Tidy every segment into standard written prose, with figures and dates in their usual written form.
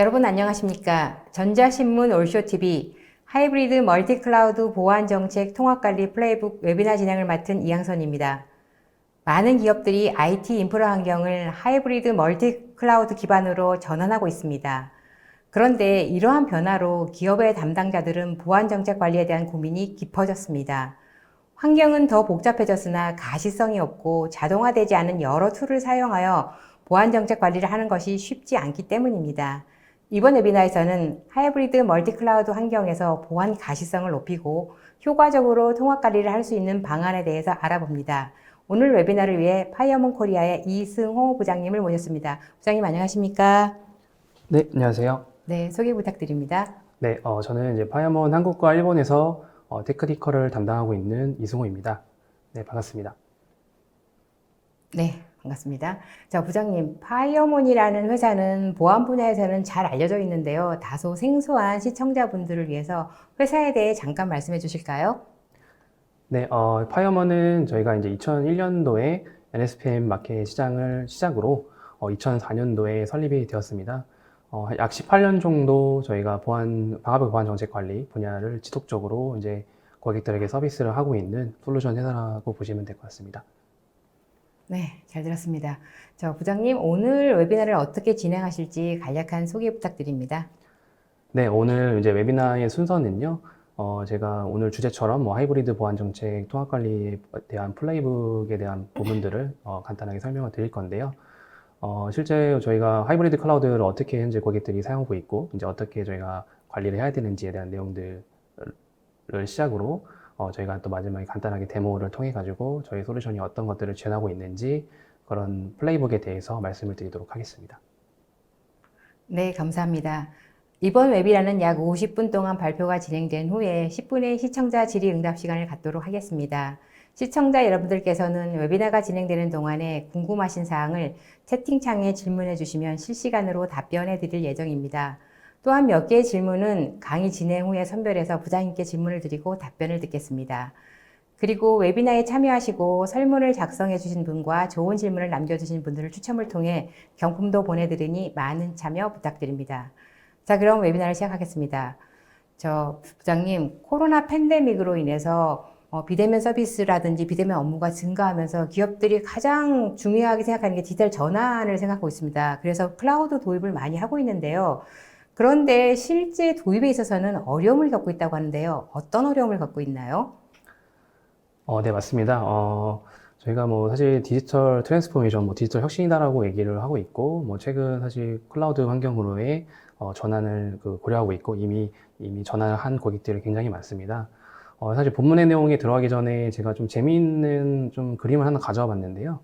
여러분 안녕하십니까? 전자신문 올쇼TV 하이브리드 멀티클라우드 보안정책 통합관리 플레이북 웨비나 진행을 맡은 이양선입니다. 많은 기업들이 IT 인프라 환경을 하이브리드 멀티클라우드 기반으로 전환하고 있습니다. 그런데 이러한 변화로 기업의 담당자들은 보안정책 관리에 대한 고민이 깊어졌습니다. 환경은 더 복잡해졌으나 가시성이 없고 자동화되지 않은 여러 툴을 사용하여 보안정책 관리를 하는 것이 쉽지 않기 때문입니다. 이번 웨비나에서는 하이브리드 멀티클라우드 환경에서 보안 가시성을 높이고 효과적으로 통합 관리를 할 수 있는 방안에 대해서 알아봅니다. 오늘 웨비나를 위해 파이어몬 코리아의 이승호 부장님을 모셨습니다. 부장님 안녕하십니까? 네, 안녕하세요. 네, 소개 부탁드립니다. 네, 저는 이제 파이어몬 한국과 일본에서 테크니컬을 담당하고 있는 이승호입니다. 네, 반갑습니다. 네, 반갑습니다. 자, 부장님, 파이어몬이라는 회사는 보안 분야에서는 잘 알려져 있는데요. 다소 생소한 시청자분들을 위해서 회사에 대해 잠깐 말씀해 주실까요? 네, 파이어몬은 저희가 이제 2001년도에 NSPM 마켓 시장을 시작으로 2004년도에 설립이 되었습니다. 약 18년 정도 저희가 방화벽 보안 정책 관리 분야를 지속적으로 이제 고객들에게 서비스를 하고 있는 솔루션 회사라고 보시면 될 것 같습니다. 네, 잘 들었습니다. 자, 부장님, 오늘 웨비나를 어떻게 진행하실지 간략한 소개 부탁드립니다. 네, 오늘 이제 웨비나의 순서는요. 제가 오늘 주제처럼 하이브리드 보안 정책 통합 관리에 대한 플레이북에 대한 부분들을 간단하게 설명을 드릴 건데요. 실제 저희가 하이브리드 클라우드를 어떻게 현재 고객들이 사용하고 있고, 이제 어떻게 저희가 관리를 해야 되는지에 대한 내용들을 시작으로 저희가 또 마지막에 간단하게 데모를 통해 가지고 저희 솔루션이 어떤 것들을 지원하고 있는지 그런 플레이북에 대해서 말씀을 드리도록 하겠습니다. 네, 감사합니다. 이번 웨비나는 약 50분 동안 발표가 진행된 후에 10분의 시청자 질의응답 시간을 갖도록 하겠습니다. 시청자 여러분들께서는 웨비나가 진행되는 동안에 궁금하신 사항을 채팅창에 질문해 주시면 실시간으로 답변해 드릴 예정입니다. 또한 몇 개의 질문은 강의 진행 후에 선별해서 부장님께 질문을 드리고 답변을 듣겠습니다. 그리고 웨비나에 참여하시고 설문을 작성해 주신 분과 좋은 질문을 남겨주신 분들을 추첨을 통해 경품도 보내드리니 많은 참여 부탁드립니다. 자, 그럼 웨비나를 시작하겠습니다. 부장님, 코로나 팬데믹으로 인해서 비대면 서비스라든지 비대면 업무가 증가하면서 기업들이 가장 중요하게 생각하는 게 디지털 전환을 생각하고 있습니다. 그래서 클라우드 도입을 많이 하고 있는데요. 그런데 실제 도입에 있어서는 어려움을 겪고 있다고 하는데요. 어떤 어려움을 겪고 있나요? 네, 맞습니다. 저희가 사실 디지털 트랜스포메이션, 디지털 혁신이다라고 얘기를 하고 있고, 최근 사실 클라우드 환경으로의 전환을 고려하고 있고, 이미 전환을 한 고객들이 굉장히 많습니다. 사실 본문의 내용에 들어가기 전에 제가 좀 재미있는 그림을 하나 가져와 봤는데요.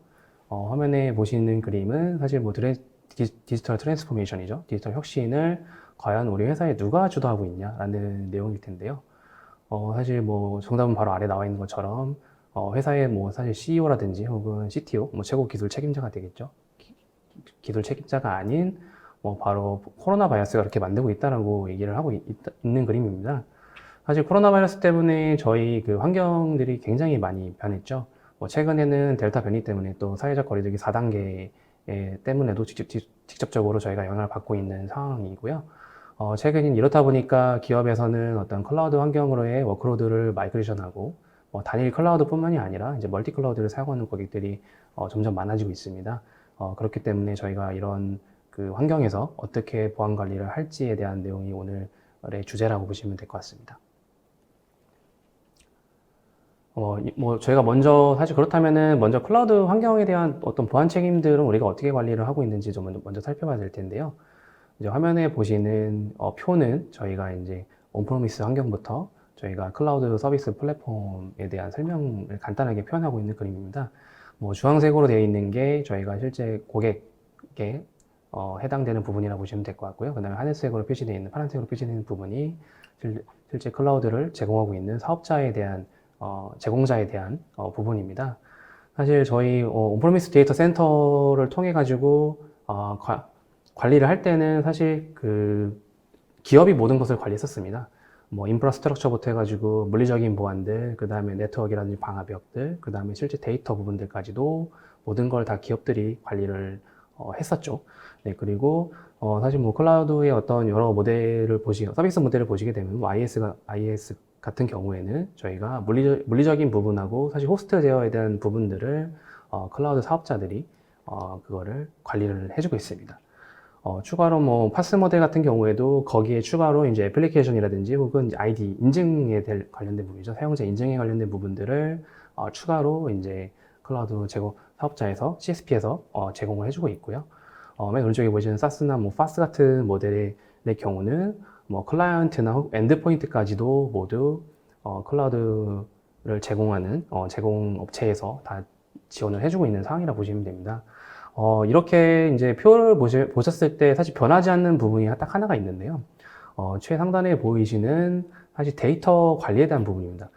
화면에 보시는 그림은 사실 디지털 트랜스포메이션이죠. 디지털 혁신을 과연 우리 회사에 누가 주도하고 있냐라는 내용일 텐데요. 사실 정답은 바로 아래 나와 있는 것처럼 회사의 사실 CEO라든지 혹은 CTO, 최고 기술 책임자가 되겠죠. 기술 책임자가 아닌 바로 코로나 바이러스가 그렇게 만들고 있다라고 얘기를 하고 있는 그림입니다. 사실 코로나 바이러스 때문에 저희 환경들이 굉장히 많이 변했죠. 최근에는 델타 변이 때문에 또 사회적 거리두기 4단계 때문에도 직접적으로 저희가 영향을 받고 있는 상황이고요. 최근엔 이렇다 보니까 기업에서는 어떤 클라우드 환경으로의 워크로드를 마이그레이션하고 단일 클라우드뿐만이 아니라 이제 멀티 클라우드를 사용하는 고객들이 점점 많아지고 있습니다. 그렇기 때문에 저희가 이런 환경에서 어떻게 보안 관리를 할지에 대한 내용이 오늘의 주제라고 보시면 될 것 같습니다. 저희가 사실 그렇다면은 먼저 클라우드 환경에 대한 어떤 보안 책임들은 우리가 어떻게 관리를 하고 있는지 좀 먼저 살펴봐야 될 텐데요. 이제 화면에 보시는 표는 저희가 이제 온프로미스 환경부터 저희가 클라우드 서비스 플랫폼에 대한 설명을 간단하게 표현하고 있는 그림입니다. 주황색으로 되어 있는 게 저희가 실제 고객에 해당되는 부분이라고 보시면 될 것 같고요. 그 다음에 하늘색으로 표시되어 있는 파란색으로 표시되어 있는 부분이 실제 클라우드를 제공하고 있는 사업자에 대한 제공자에 대한 부분입니다. 사실 저희 온프로미스 데이터 센터를 통해 가지고 관리를 할 때는 사실 기업이 모든 것을 관리했었습니다. 인프라스트럭처부터 해가지고 물리적인 보안들, 그 다음에 네트워크라든지 방화벽들, 그 다음에 실제 데이터 부분들까지도 모든 걸 다 기업들이 관리를 했었죠. 네, 그리고 사실 뭐 클라우드의 어떤 여러 모델을 서비스 모델을 보시게 되면 뭐 IS 같은 경우에는 저희가 물리적인 부분하고 사실 호스트 제어에 대한 부분들을 클라우드 사업자들이 그거를 관리를 해주고 있습니다. 추가로 뭐 파스 모델 같은 경우에도 거기에 추가로 이제 애플리케이션이라든지 혹은 이제 아이디 인증에 관련된 부분이죠. 사용자 인증에 관련된 부분들을 추가로 이제 클라우드 사업자에서 CSP에서 제공을 해주고 있고요. 맨 오른쪽에 보시는 사스나 뭐 파스 같은 모델의 경우는 뭐 클라이언트나 엔드포인트까지도 모두 클라우드를 제공하는 제공 업체에서 다 지원을 해주고 있는 상황이라 보시면 됩니다. 이렇게 이제 표를 보셨을 때 사실 변하지 않는 부분이 딱 하나가 있는데요. 최상단에 보이시는 사실 데이터 관리에 대한 부분입니다.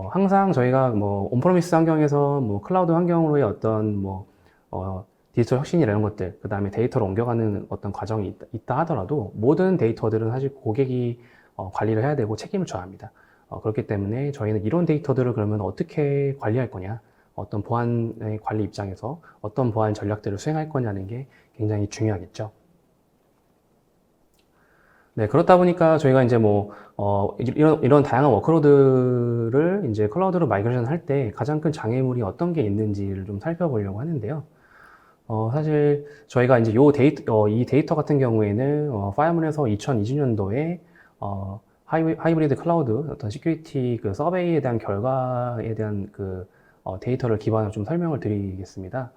항상 저희가 뭐 온프로미스 환경에서 뭐 클라우드 환경으로의 어떤 뭐 디지털 혁신이라는 것들, 그 다음에 데이터를 옮겨가는 어떤 과정이 있다 하더라도 모든 데이터들은 사실 고객이 관리를 해야 되고 책임을 져야 합니다. 그렇기 때문에 저희는 이런 데이터들을 그러면 어떻게 관리할 거냐, 어떤 보안의 관리 입장에서 어떤 보안 전략들을 수행할 거냐는 게 굉장히 중요하겠죠. 네, 그렇다 보니까 저희가 이제 뭐, 이런 다양한 워크로드를 이제 클라우드로 마이그레이션 할 때 가장 큰 장애물이 어떤 게 있는지를 좀 살펴보려고 하는데요. 사실 저희가 이제 이 데이터 같은 경우에는 파이어문에서 2020년도에 하이브리드 클라우드 어떤 시큐리티 그 서베이에 대한 결과에 대한 그 데이터를 기반으로 좀 설명을 드리겠습니다.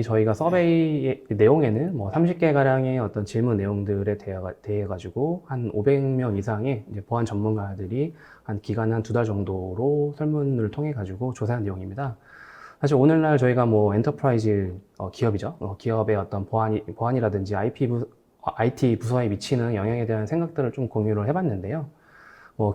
저희가 서베이 내용에는 뭐 30개 가량의 어떤 질문 내용들에 대해 가지고 한 500명 이상의 이제 보안 전문가들이 한 기간 한 2달 정도로 설문을 통해 가지고 조사한 내용입니다. 사실 오늘날 저희가 뭐 엔터프라이즈 기업이죠. 기업의 어떤 보안이라든지 IT 부서에 미치는 영향에 대한 생각들을 좀 공유를 해봤는데요.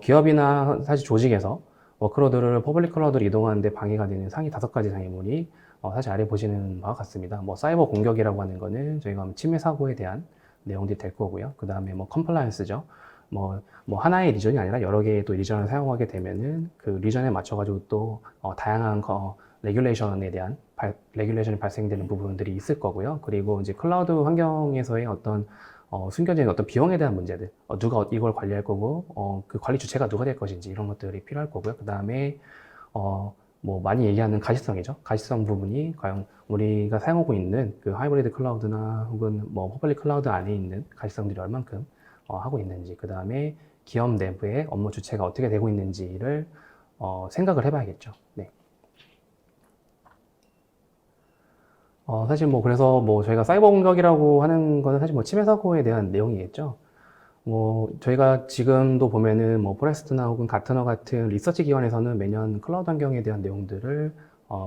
기업이나 사실 조직에서 워크로드를 퍼블릭 클라우드로 이동하는데 방해가 되는 상위 5가지 장애물이 사실 아래 보시는 바와 같습니다. 사이버 공격이라고 하는 거는 저희가 침해 사고에 대한 내용들이 될 거고요. 그 다음에 컴플라이언스죠. 하나의 리전이 아니라 여러 개의 또 리전을 사용하게 되면은 그 리전에 맞춰가지고 또 다양한 레귤레이션이 발생되는 부분들이 있을 거고요. 그리고 이제 클라우드 환경에서의 어떤 숨겨진 어떤 비용에 대한 문제들, 누가 이걸 관리할 거고, 그 관리 주체가 누가 될 것인지 이런 것들이 필요할 거고요. 그 다음에 많이 얘기하는 가시성이죠. 가시성 부분이 과연 우리가 사용하고 있는 그 하이브리드 클라우드나 혹은 퍼블릭 클라우드 안에 있는 가시성들이 얼만큼 하고 있는지, 그 다음에 기업 내부의 업무 주체가 어떻게 되고 있는지를 생각을 해봐야겠죠. 네. 사실 그래서 저희가 사이버 공격이라고 하는 거는 사실 침해 사고에 대한 내용이겠죠. 저희가 지금도 보면은 포레스트나 혹은 가트너 같은 리서치 기관에서는 매년 클라우드 환경에 대한 내용들을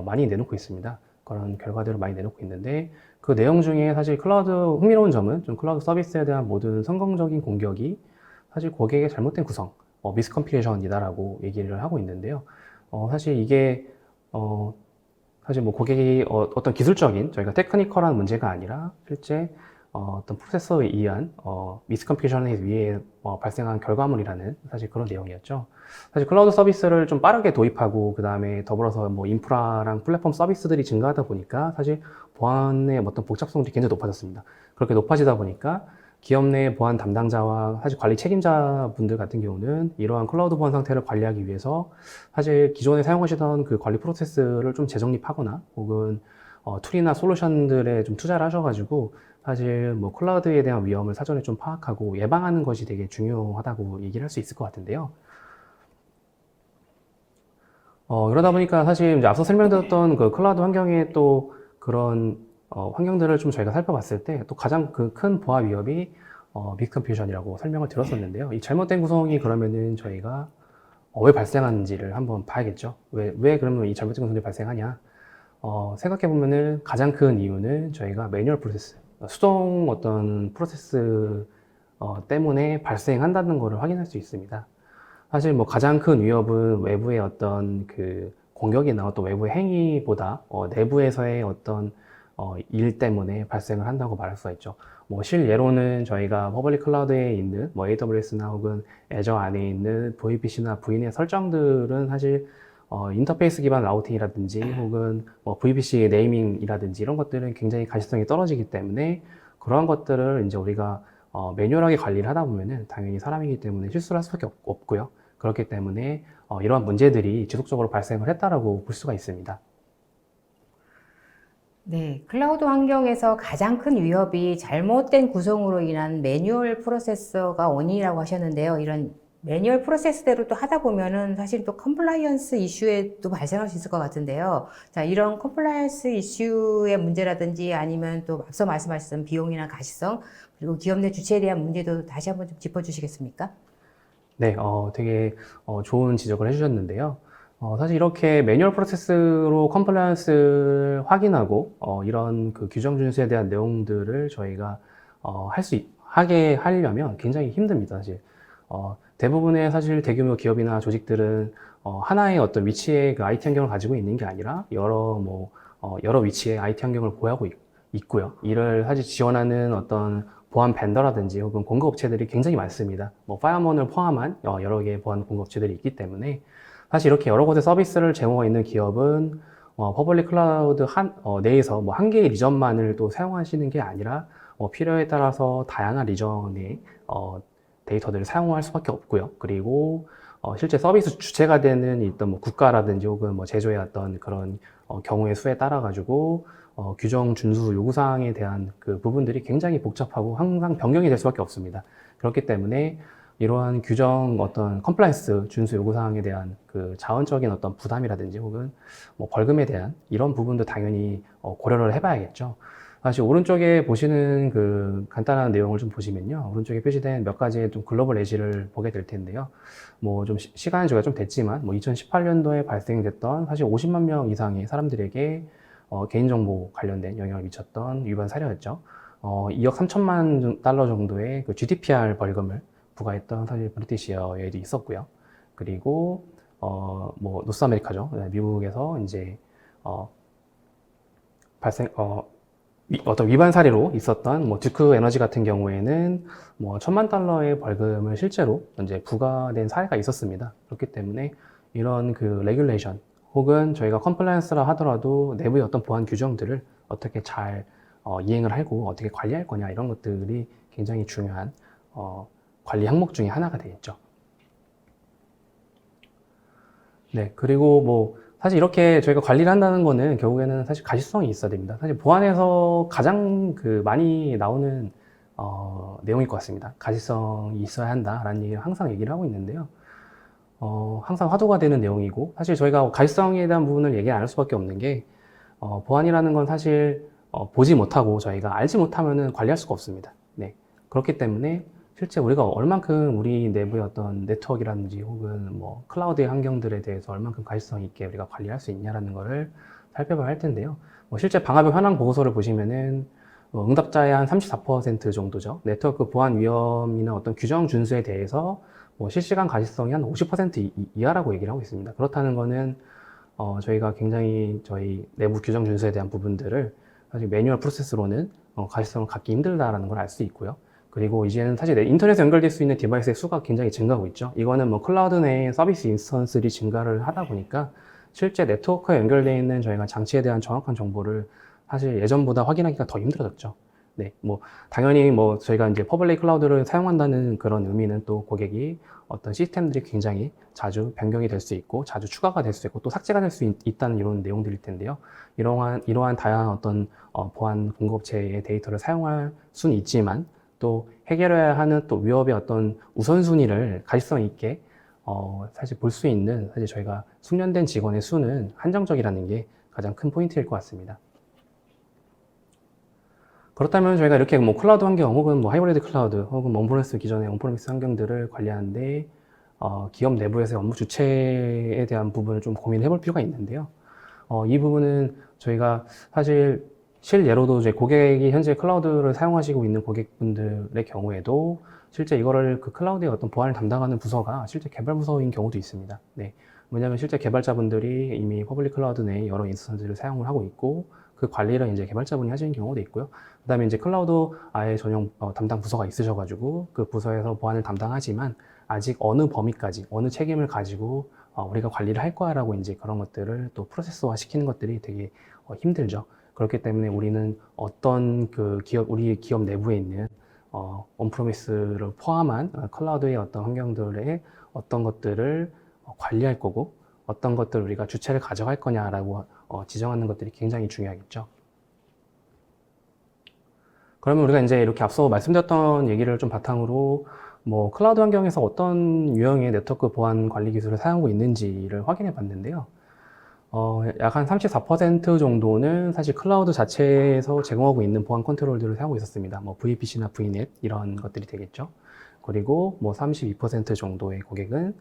많이 내놓고 있습니다. 그런 결과들을 많이 내놓고 있는데 그 내용 중에 사실 흥미로운 점은 좀 클라우드 서비스에 대한 모든 성공적인 공격이 사실 고객의 잘못된 구성, 미스컴필레이션이다라고 얘기를 하고 있는데요. 사실 이게 사실 고객이 어떤 기술적인 저희가 테크니컬한 문제가 아니라 실제 어떤 프로세서에 의한 미스컴퓨션에 의해 발생한 결과물이라는 사실 그런 내용이었죠. 사실 클라우드 서비스를 좀 빠르게 도입하고 그 다음에 더불어서 인프라랑 플랫폼 서비스들이 증가하다 보니까 사실 보안의 어떤 복잡성도 굉장히 높아졌습니다. 그렇게 높아지다 보니까 기업 내 보안 담당자와 사실 관리 책임자분들 같은 경우는 이러한 클라우드 보안 상태를 관리하기 위해서 사실 기존에 사용하시던 그 관리 프로세스를 좀 재정립하거나 혹은 툴이나 솔루션들에 좀 투자를 하셔가지고 사실 클라우드에 대한 위험을 사전에 좀 파악하고 예방하는 것이 되게 중요하다고 얘기를 할 수 있을 것 같은데요. 그러다 보니까 사실 이제 앞서 설명드렸던 그 클라우드 환경의 또 그런 환경들을 좀 저희가 살펴봤을 때 또 가장 그 큰 보안 위협이 미스컴퓨션이라고 설명을 드렸었는데요. 이 잘못된 구성이 그러면은 저희가 왜 발생하는지를 한번 봐야겠죠. 왜 그러면 이 잘못된 구성이 발생하냐? 생각해 보면은 가장 큰 이유는 저희가 매뉴얼 프로세스, 수동 어떤 프로세스 때문에 발생한다는 것을 확인할 수 있습니다. 사실 가장 큰 위협은 외부의 어떤 그 공격이나 어떤 외부의 행위보다 내부에서의 어떤 일 때문에 발생을 한다고 말할 수가 있죠. 실예로는 저희가 퍼블릭 클라우드에 있는 AWS나 혹은 애저 안에 있는 VPC나 VN의 설정들은 사실 인터페이스 기반 라우팅이라든지 혹은 뭐 VPC 네이밍이라든지 이런 것들은 굉장히 가시성이 떨어지기 때문에 그러한 것들을 이제 우리가 매뉴얼하게 관리를 하다 보면은 당연히 사람이기 때문에 실수를 할 수밖에 없고요. 그렇기 때문에 이러한 문제들이 지속적으로 발생을 했다라고 볼 수가 있습니다. 네, 클라우드 환경에서 가장 큰 위협이 잘못된 구성으로 인한 매뉴얼 프로세서가 원인이라고 하셨는데요. 이런 매뉴얼 프로세스대로 또 하다 보면은 사실 또 컴플라이언스 이슈에 또 발생할 수 있을 것 같은데요. 자, 이런 컴플라이언스 이슈의 문제라든지 아니면 또 앞서 말씀하셨던 비용이나 가시성 그리고 기업 내 주체에 대한 문제도 다시 한번 좀 짚어주시겠습니까? 네, 되게 좋은 지적을 해주셨는데요. 사실 이렇게 매뉴얼 프로세스로 컴플라이언스를 확인하고 이런 그 규정 준수에 대한 내용들을 저희가 하게 하려면 굉장히 힘듭니다, 사실. 대부분의 사실 대규모 기업이나 조직들은 하나의 어떤 위치의 그 IT 환경을 가지고 있는 게 아니라 여러 위치의 IT 환경을 보유하고 있고요. 이를 사실 지원하는 어떤 보안 벤더라든지 혹은 공급업체들이 굉장히 많습니다. 뭐 파이어먼을 포함한 여러 개의 보안 공급업체들이 있기 때문에 사실 이렇게 여러 곳의 서비스를 제공하고 있는 기업은 퍼블릭 클라우드 내에서 뭐 한 개의 리전만을 또 사용하시는 게 아니라 필요에 따라서 다양한 리전의 데이터들을 사용할 수밖에 없고요. 그리고 실제 서비스 주체가 되는 어떤 뭐 국가라든지 혹은 뭐 제조의 어떤 그런 경우의 수에 따라 가지고 규정 준수 요구사항에 대한 그 부분들이 굉장히 복잡하고 항상 변경이 될 수밖에 없습니다. 그렇기 때문에 이러한 규정 어떤 컴플라이언스 준수 요구사항에 대한 그 자원적인 어떤 부담이라든지 혹은 뭐 벌금에 대한 이런 부분도 당연히 고려를 해봐야겠죠. 사실 오른쪽에 보시는 그 간단한 내용을 좀 보시면요. 오른쪽에 표시된 몇 가지의 좀 글로벌 예시를 보게 될 텐데요. 뭐 좀 시간이 저가 좀 됐지만 뭐 2018년도에 발생됐던 사실 50만 명 이상의 사람들에게 개인정보 관련된 영향을 미쳤던 위반 사례였죠. 2억 3천만 달러 정도의 그 GDPR 벌금을 부과했던 사실 브리티시 에어웨이도 있었고요. 그리고 뭐 노스 아메리카죠. 네, 미국에서 이제 어떤 위반 사례로 있었던 뭐 듀크 에너지 같은 경우에는 뭐 1,000만 달러의 벌금을 실제로 이제 부과된 사례가 있었습니다. 그렇기 때문에 이런 그 레귤레이션 혹은 저희가 컴플라이언스라 하더라도 내부의 어떤 보안 규정들을 어떻게 잘 이행을 하고 어떻게 관리할 거냐 이런 것들이 굉장히 중요한 관리 항목 중에 하나가 되겠죠. 네, 그리고 뭐 사실 이렇게 저희가 관리를 한다는 거는 결국에는 사실 가시성이 있어야 됩니다. 사실 보안에서 가장 그 많이 나오는 내용일 것 같습니다. 가시성이 있어야 한다라는 얘기를 항상 얘기를 하고 있는데요. 항상 화두가 되는 내용이고 사실 저희가 가시성에 대한 부분을 얘기 안 할 수밖에 없는 게 보안이라는 건 사실 보지 못하고 저희가 알지 못하면은 관리할 수가 없습니다. 네, 그렇기 때문에 실제 우리가 얼만큼 우리 내부의 어떤 네트워크라든지 혹은 뭐 클라우드의 환경들에 대해서 얼만큼 가시성 있게 우리가 관리할 수 있냐라는 거를 살펴봐야 할 텐데요. 뭐 실제 방화벽 현황 보고서를 보시면은 응답자의 한 34% 정도죠. 네트워크 보안 위험이나 어떤 규정 준수에 대해서 뭐 실시간 가시성이 한 50% 이하라고 얘기를 하고 있습니다. 그렇다는 거는 저희가 굉장히 저희 내부 규정 준수에 대한 부분들을 사실 매뉴얼 프로세스로는 가시성을 갖기 힘들다라는 걸 알 수 있고요. 그리고 이제는 사실 인터넷에 연결될 수 있는 디바이스의 수가 굉장히 증가하고 있죠. 이거는 뭐 클라우드 내에 서비스 인스턴스들이 증가를 하다 보니까 실제 네트워크에 연결되어 있는 저희가 장치에 대한 정확한 정보를 사실 예전보다 확인하기가 더 힘들어졌죠. 네, 뭐 당연히 뭐 저희가 이제 퍼블릭 클라우드를 사용한다는 그런 의미는 또 고객이 어떤 시스템들이 굉장히 자주 변경이 될 수 있고 자주 추가가 될 수 있고 또 삭제가 될 수 있다는 이런 내용들일 텐데요. 이러한 다양한 어떤 보안 공급업체의 데이터를 사용할 수는 있지만 또 해결해야 하는 또 위협의 어떤 우선순위를 가시성 있게 사실 볼 수 있는 사실 저희가 숙련된 직원의 수는 한정적이라는 게 가장 큰 포인트일 것 같습니다. 그렇다면 저희가 이렇게 뭐 클라우드 환경 혹은 뭐 하이브리드 클라우드 혹은 온프레미스 기존의 온프레미스 환경들을 관리하는데 기업 내부에서의 업무 주체에 대한 부분을 좀 고민해 볼 필요가 있는데요. 이 부분은 저희가 사실 실예로도 이제 고객이 현재 클라우드를 사용하시고 있는 고객분들의 경우에도 실제 이거를 그 클라우드의 어떤 보안을 담당하는 부서가 실제 개발 부서인 경우도 있습니다. 네. 왜냐하면 실제 개발자분들이 이미 퍼블릭 클라우드 내에 여러 인스턴스를 사용을 하고 있고 그 관리를 이제 개발자분이 하시는 경우도 있고요. 그다음에 이제 클라우드 아예 전용 담당 부서가 있으셔가지고 그 부서에서 보안을 담당하지만 아직 어느 범위까지 어느 책임을 가지고 우리가 관리를 할 거야라고 이제 그런 것들을 또 프로세스화 시키는 것들이 되게 힘들죠. 그렇기 때문에 우리는 어떤 우리 기업 내부에 있는 온프로미스를 포함한 클라우드의 어떤 환경들의 어떤 것들을 관리할 거고 어떤 것들을 우리가 주체를 가져갈 거냐라고 지정하는 것들이 굉장히 중요하겠죠. 그러면 우리가 이제 이렇게 앞서 말씀드렸던 얘기를 좀 바탕으로 뭐 클라우드 환경에서 어떤 유형의 네트워크 보안 관리 기술을 사용하고 있는지를 확인해 봤는데요. 약 한 34% 정도는 사실 클라우드 자체에서 제공하고 있는 보안 컨트롤들을 사용하고 있었습니다. 뭐 VPC나 VNet 이런 것들이 되겠죠. 그리고 뭐 32% 정도의 고객은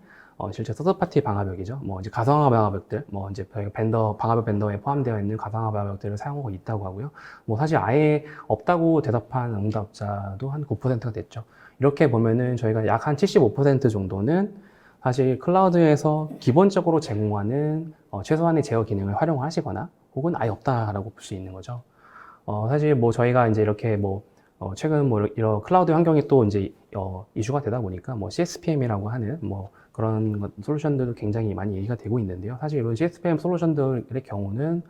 실제 서드파티 방화벽이죠. 뭐 이제 가상화 방화벽들, 뭐 이제 방화벽 벤더에 포함되어 있는 가상화 방화벽들을 사용하고 있다고 하고요. 뭐 사실 아예 없다고 대답한 응답자도 한 9%가 됐죠. 이렇게 보면은 저희가 약 한 75% 정도는 사실 클라우드에서 기본적으로 제공하는 최소한의 제어 기능을 활용하시거나 혹은 아예 없다라고 볼 수 있는 거죠. 사실 뭐 저희가 이제 이렇게 뭐 최근 뭐 이런 클라우드 환경이 또 이제 이슈가 되다 보니까 뭐 CSPM이라고 하는 뭐 그런 솔루션들도 굉장히 많이 얘기가 되고 있는데요. 사실 이런 CSPM 솔루션들의 경우는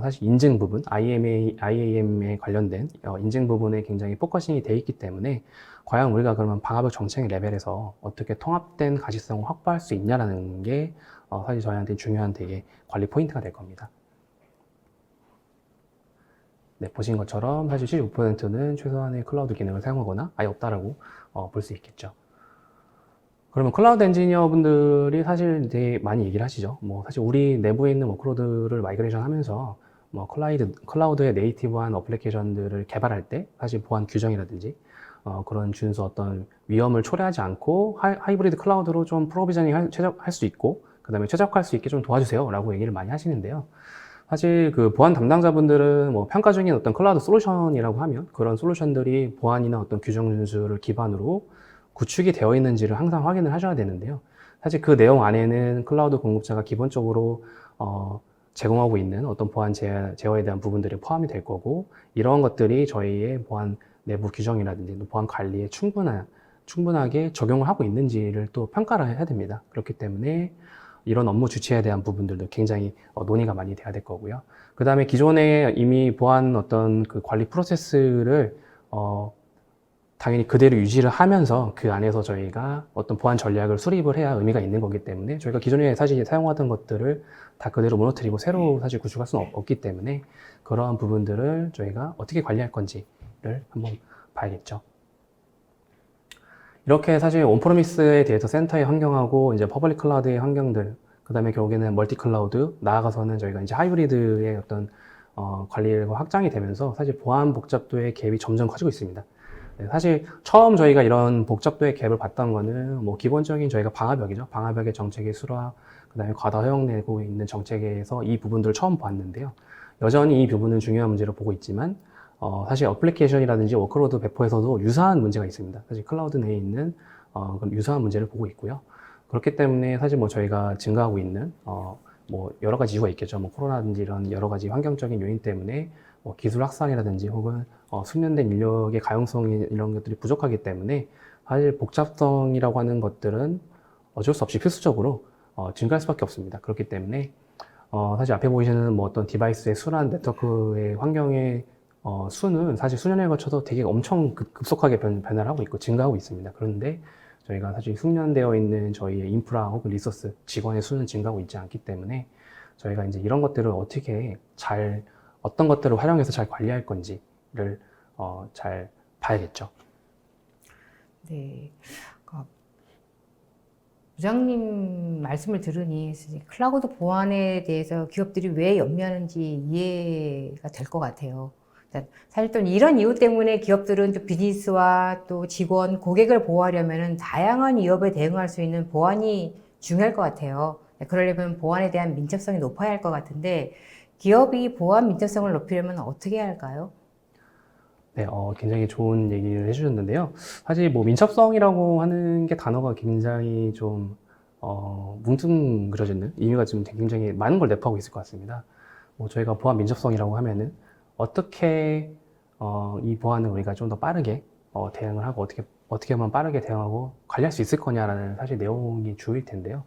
사실 인증 부분, IAM에 관련된 인증 부분에 굉장히 포커싱이 돼 있기 때문에 과연 우리가 그러면 방화벽 정책 레벨에서 어떻게 통합된 가시성을 확보할 수 있냐라는 게 사실 저희한테 중요한 되게 관리 포인트가 될 겁니다. 네, 보신 것처럼 사실 75%는 최소한의 클라우드 기능을 사용하거나 아예 없다라고 볼 수 있겠죠. 그러면 클라우드 엔지니어 분들이 사실 되게 많이 얘기를 하시죠. 뭐 사실 우리 내부에 있는 워크로드를 마이그레이션 하면서 뭐 클라우드의 네이티브한 어플리케이션들을 개발할 때 사실 보안 규정이라든지 그런 준수 어떤 위험을 초래하지 않고 하이브리드 클라우드로 좀 프로비저닝 최적할 수 있고 그 다음에 최적화할 수 있게 좀 도와주세요 라고 얘기를 많이 하시는데요. 사실 그 보안 담당자분들은 뭐 평가 중인 어떤 클라우드 솔루션이라고 하면 그런 솔루션들이 보안이나 어떤 규정 준수를 기반으로 구축이 되어 있는지를 항상 확인을 하셔야 되는데요. 사실 그 내용 안에는 클라우드 공급자가 기본적으로 제공하고 있는 어떤 보안 제어에 대한 부분들이 포함이 될 거고 이런 것들이 저희의 보안 내부 규정이라든지 보안 관리에 충분하게 적용을 하고 있는지를 또 평가를 해야 됩니다. 그렇기 때문에 이런 업무 주체에 대한 부분들도 굉장히 논의가 많이 돼야 될 거고요. 그 다음에 기존에 이미 보안 어떤 그 관리 프로세스를 당연히 그대로 유지를 하면서 그 안에서 저희가 어떤 보안 전략을 수립을 해야 의미가 있는 거기 때문에 저희가 기존에 사실 사용하던 것들을 다 그대로 무너뜨리고 새로 사실 구축할 수는 없기 때문에 그러한 부분들을 저희가 어떻게 관리할 건지를 한번 봐야겠죠. 이렇게 사실 온프로미스에 대해서 센터의 환경하고 이제 퍼블릭 클라우드의 환경들, 그 다음에 결국에는 멀티 클라우드, 나아가서는 저희가 이제 하이브리드의 어떤 관리가 확장이 되면서 사실 보안 복잡도의 갭이 점점 커지고 있습니다. 네, 사실 처음 저희가 이런 복잡도의 갭을 봤던 거는 뭐 기본적인 저희가 방화벽이죠. 방화벽의 정책의 수라, 그 다음에 과다 허용되고 있는 정책에서 이 부분들을 처음 봤는데요. 여전히 이 부분은 중요한 문제로 보고 있지만 사실 어플리케이션이라든지 워크로드 배포에서도 유사한 문제가 있습니다. 사실 클라우드 내에 있는 유사한 문제를 보고 있고요. 그렇기 때문에 사실 뭐 저희가 증가하고 있는 뭐 여러 가지 이유가 있겠죠. 뭐 코로나든지 이런 여러 가지 환경적인 요인 때문에 뭐 기술 확산이라든지 혹은 숙련된 인력의 가용성이 이런 것들이 부족하기 때문에 사실 복잡성이라고 하는 것들은 어쩔 수 없이 필수적으로 증가할 수밖에 없습니다. 그렇기 때문에 사실 앞에 보이시는 뭐 어떤 디바이스의 수란 네트워크의 환경의 수는 사실 수년에 거쳐서 되게 엄청 급속하게 변화를 하고 있고 증가하고 있습니다. 그런데 저희가 사실 숙련되어 있는 저희의 인프라 혹은 리소스, 직원의 수는 증가하고 있지 않기 때문에 저희가 이제 이런 것들을 어떻게 어떤 것들을 활용해서 잘 관리할 건지를 잘 봐야겠죠. 네. 부장님 말씀을 들으니 클라우드 보안에 대해서 기업들이 왜 염려하는지 이해가 될 것 같아요. 사실 또 이런 이유 때문에 기업들은 또 비즈니스와 또 직원, 고객을 보호하려면 다양한 위협에 대응할 수 있는 보안이 중요할 것 같아요. 그러려면 보안에 대한 민첩성이 높아야 할 것 같은데 기업이 보안 민첩성을 높이려면 어떻게 해야 할까요? 네, 굉장히 좋은 얘기를 해주셨는데요. 사실 뭐 민첩성이라고 하는 게 단어가 굉장히 좀 뭉뚱그려지는 의미가 좀 굉장히 많은 걸 내포하고 있을 것 같습니다. 뭐 저희가 보안 민첩성이라고 하면은 어떻게 이 보안을 우리가 좀 더 빠르게 대응을 하고 어떻게 하면 빠르게 대응하고 관리할 수 있을 거냐라는 사실 내용이 주일 텐데요.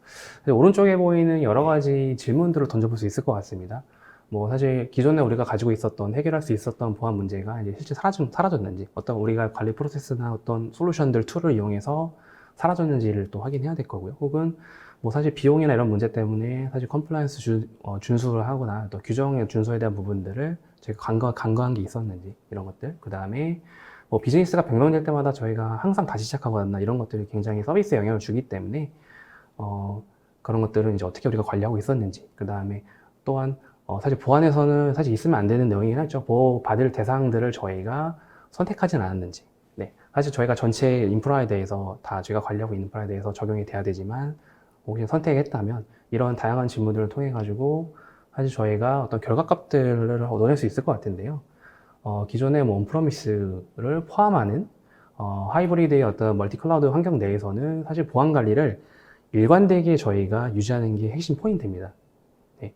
오른쪽에 보이는 여러 가지 질문들을 던져볼 수 있을 것 같습니다. 뭐 사실 기존에 우리가 가지고 있었던 해결할 수 있었던 보안 문제가 이제 실제 사라졌는지, 어떤 우리가 관리 프로세스나 어떤 솔루션들 툴을 이용해서 사라졌는지를 또 확인해야 될 거고요. 혹은 뭐 사실 비용이나 이런 문제 때문에 사실 컴플라이언스 준수를 하거나 또 규정의 준수에 대한 부분들을 저희가 간과한 게 있었는지, 이런 것들. 그 다음에 뭐 비즈니스가 변경될 때마다 저희가 항상 다시 시작하거나 이런 것들이 굉장히 서비스에 영향을 주기 때문에 그런 것들은 이제 어떻게 우리가 관리하고 있었는지. 그 다음에 또한 사실 보안에서는 사실 있으면 안 되는 내용이긴 하죠. 보호받을 대상들을 저희가 선택하진 않았는지. 네. 사실 저희가 전체 인프라에 대해서 다 저희가 관리하고 있는 인프라에 대해서 적용이 돼야 되지만, 혹시 선택했다면 이런 다양한 질문들을 통해 가지고 사실 저희가 어떤 결과값들을 얻어낼 수 있을 것 같은데요. 기존의 뭐 온프로미스를 포함하는 하이브리드의 어떤 멀티 클라우드 환경 내에서는 사실 보안 관리를 일관되게 저희가 유지하는 게 핵심 포인트입니다. 네.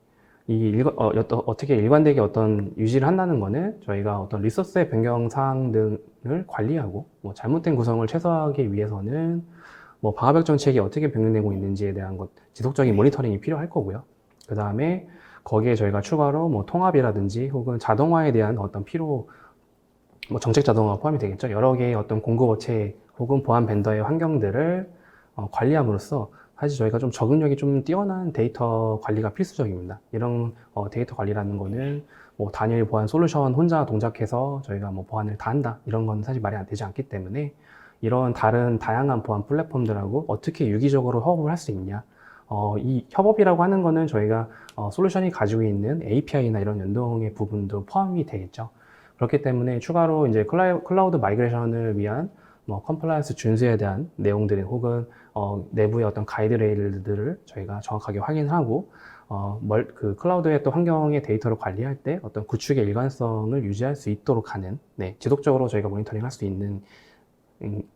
어떻게 일관되게 어떤 유지를 한다는 거는 저희가 어떤 리소스의 변경 사항 등을 관리하고, 뭐 잘못된 구성을 최소화하기 위해서는 뭐 방화벽 정책이 어떻게 변경되고 있는지에 대한 지속적인 모니터링이 필요할 거고요. 그 다음에 거기에 저희가 추가로 뭐 통합이라든지 혹은 자동화에 대한 어떤 뭐 정책 자동화가 포함이 되겠죠. 여러 개의 어떤 공급업체 혹은 보안 벤더의 환경들을 관리함으로써 사실 저희가 좀 적응력이 좀 뛰어난 데이터 관리가 필수적입니다. 이런 데이터 관리라는 거는 뭐 단일 보안 솔루션 혼자 동작해서 저희가 뭐 보안을 다 한다, 이런 건 사실 말이 안 되지 않기 때문에 이런 다양한 보안 플랫폼들하고 어떻게 유기적으로 협업을 할 수 있냐. 이 협업이라고 하는 거는 저희가 솔루션이 가지고 있는 API나 이런 연동의 부분도 포함이 되겠죠. 그렇기 때문에 추가로 이제 클라우드 마이그레이션을 위한 뭐 컴플라이언스 준수에 대한 내용들 혹은 내부의 어떤 가이드레일들을 저희가 정확하게 확인하고 그 클라우드의 또 환경의 데이터를 관리할 때 어떤 구축의 일관성을 유지할 수 있도록 하는, 네, 지속적으로 저희가 모니터링 할 수 있는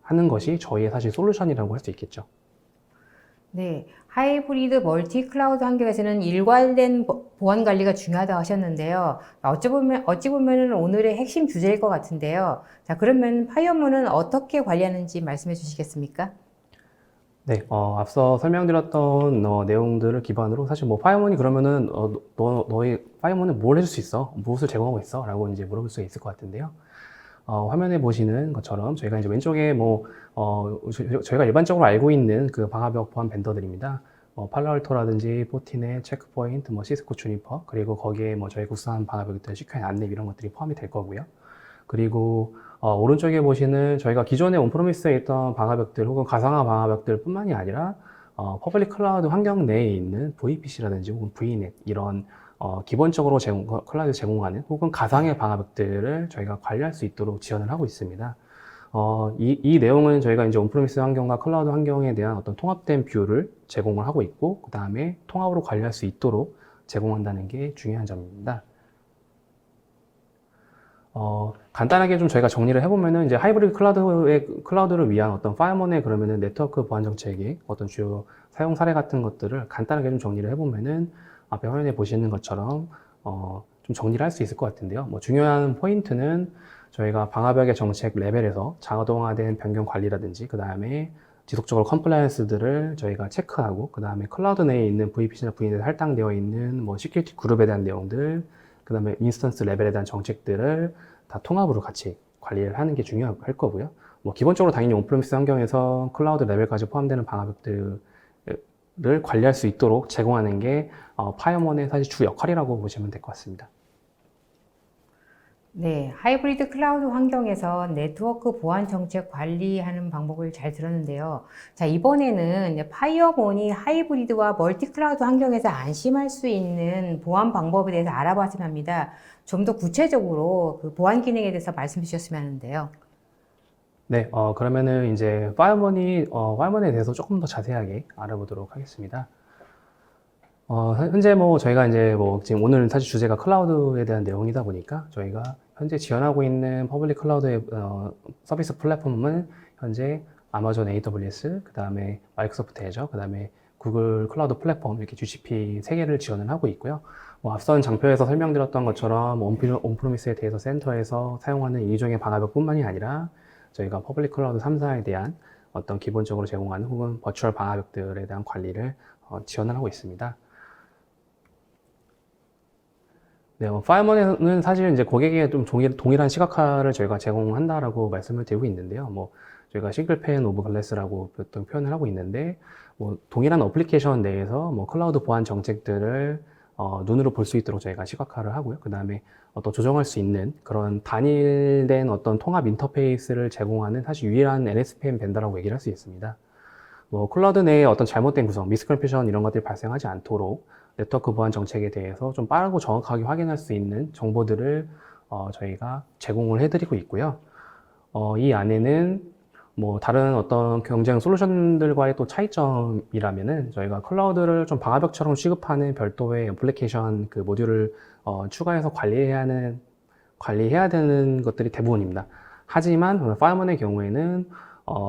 하는 것이 저희의 사실 솔루션이라고 할 수 있겠죠. 네, 하이브리드 멀티 클라우드 환경에서는 일관된 보안 관리가 중요하다고 하셨는데요. 어찌 보면은 오늘의 핵심 주제일 것 같은데요. 자, 그러면 파이어문은 어떻게 관리하는지 말씀해 주시겠습니까? 네, 앞서 설명드렸던 내용들을 기반으로 사실 뭐 파이어문이 그러면은 너희 파이어문은 뭘 해줄 수 있어? 무엇을 제공하고 있어? 라고 이제 물어볼 수 있을 것 같은데요. 화면에 보시는 것처럼 저희가 이제 왼쪽에 저희가 일반적으로 알고 있는 그 방화벽 보안 벤더들입니다. 팔로알토라든지 포티넷, 체크포인트, 뭐 시스코, 주니퍼, 그리고 거기에 뭐 저희 국산 방화벽들, 시큐엔, 안랩 이런 것들이 포함이 될 거고요. 그리고 오른쪽에 보시는 저희가 기존에 온프로미스에 있던 방화벽들 혹은 가상화 방화벽들 뿐만이 아니라 퍼블릭 클라우드 환경 내에 있는 VPC라든지 혹은 VNet 이런 기본적으로 클라우드 제공하는 혹은 가상의 방화벽들을 저희가 관리할 수 있도록 지원을 하고 있습니다. 이 내용은 저희가 이제 온프로미스 환경과 클라우드 환경에 대한 어떤 통합된 뷰를 제공을 하고 있고, 그 다음에 통합으로 관리할 수 있도록 제공한다는 게 중요한 점입니다. 간단하게 좀 저희가 정리를 해보면은 이제 하이브리드 클라우드를 위한 어떤 파이어문의 그러면은 네트워크 보안 정책의 어떤 주요 사용 사례 같은 것들을 간단하게 좀 정리를 해보면은 앞에 화면에 보시는 것처럼 좀 정리를 할 수 있을 것 같은데요. 뭐 중요한 포인트는 저희가 방화벽의 정책 레벨에서 자동화된 변경 관리라든지, 그 다음에 지속적으로 컴플라이언스들을 저희가 체크하고, 그 다음에 클라우드 내에 있는 VPC나 VNet에 할당되어 있는 뭐 시큐리티 그룹에 대한 내용들, 그 다음에 인스턴스 레벨에 대한 정책들을 다 통합으로 같이 관리를 하는 게 중요할 거고요. 뭐 기본적으로 당연히 온프레미스 환경에서 클라우드 레벨까지 포함되는 방화벽들을 관리할 수 있도록 제공하는 게 파이어문의 사실 주 역할이라고 보시면 될 것 같습니다. 네, 하이브리드 클라우드 환경에서 네트워크 보안 정책 관리하는 방법을 잘 들었는데요. 자, 이번에는 파이어문이 하이브리드와 멀티 클라우드 환경에서 안심할 수 있는 보안 방법에 대해서 알아봤으면 합니다. 좀 더 구체적으로 그 보안 기능에 대해서 말씀 주셨으면 하는데요. 네, 그러면은 이제 파이어문에 대해서 조금 더 자세하게 알아보도록 하겠습니다. 현재 뭐 저희가 이제 뭐 지금 오늘 사실 주제가 클라우드에 대한 내용이다 보니까 저희가 현재 지원하고 있는 퍼블릭 클라우드의 서비스 플랫폼은 현재 아마존 AWS, 그 다음에 마이크로소프트 애저, 그 다음에 구글 클라우드 플랫폼 이렇게 GCP 세 개를 지원을 하고 있고요. 뭐 앞선 장표에서 설명드렸던 것처럼 온프로미스에 대해서 센터에서 사용하는 이종의 방화벽뿐만이 아니라 저희가 퍼블릭 클라우드 3사에 대한 어떤 기본적으로 제공하는 혹은 버추얼 방화벽들에 대한 관리를 지원을 하고 있습니다. 네, 파이어몬은 사실 이제 고객에게 좀 동일한 시각화를 저희가 제공한다라고 말씀을 드리고 있는데요. 뭐 저희가 싱글 펜 오브 글래스라고 보통 표현을 하고 있는데, 뭐 동일한 어플리케이션 내에서 뭐 클라우드 보안 정책들을 눈으로 볼 수 있도록 저희가 시각화를 하고요. 그 다음에 또 조정할 수 있는 그런 단일된 어떤 통합 인터페이스를 제공하는 사실 유일한 NSPM 벤더라고 얘기를 할 수 있습니다. 뭐 클라우드 내에 어떤 잘못된 구성, 미스컨피션 이런 것들이 발생하지 않도록 네트워크 보안 정책에 대해서 좀 빠르고 정확하게 확인할 수 있는 정보들을 저희가 제공을 해드리고 있고요. 이 안에는 뭐 다른 어떤 경쟁 솔루션들과의 또 차이점이라면은 저희가 클라우드를 좀 방화벽처럼 취급하는 별도의 애플리케이션 그 모듈을 추가해서 관리해야 되는 것들이 대부분입니다. 하지만 파이어몬의 경우에는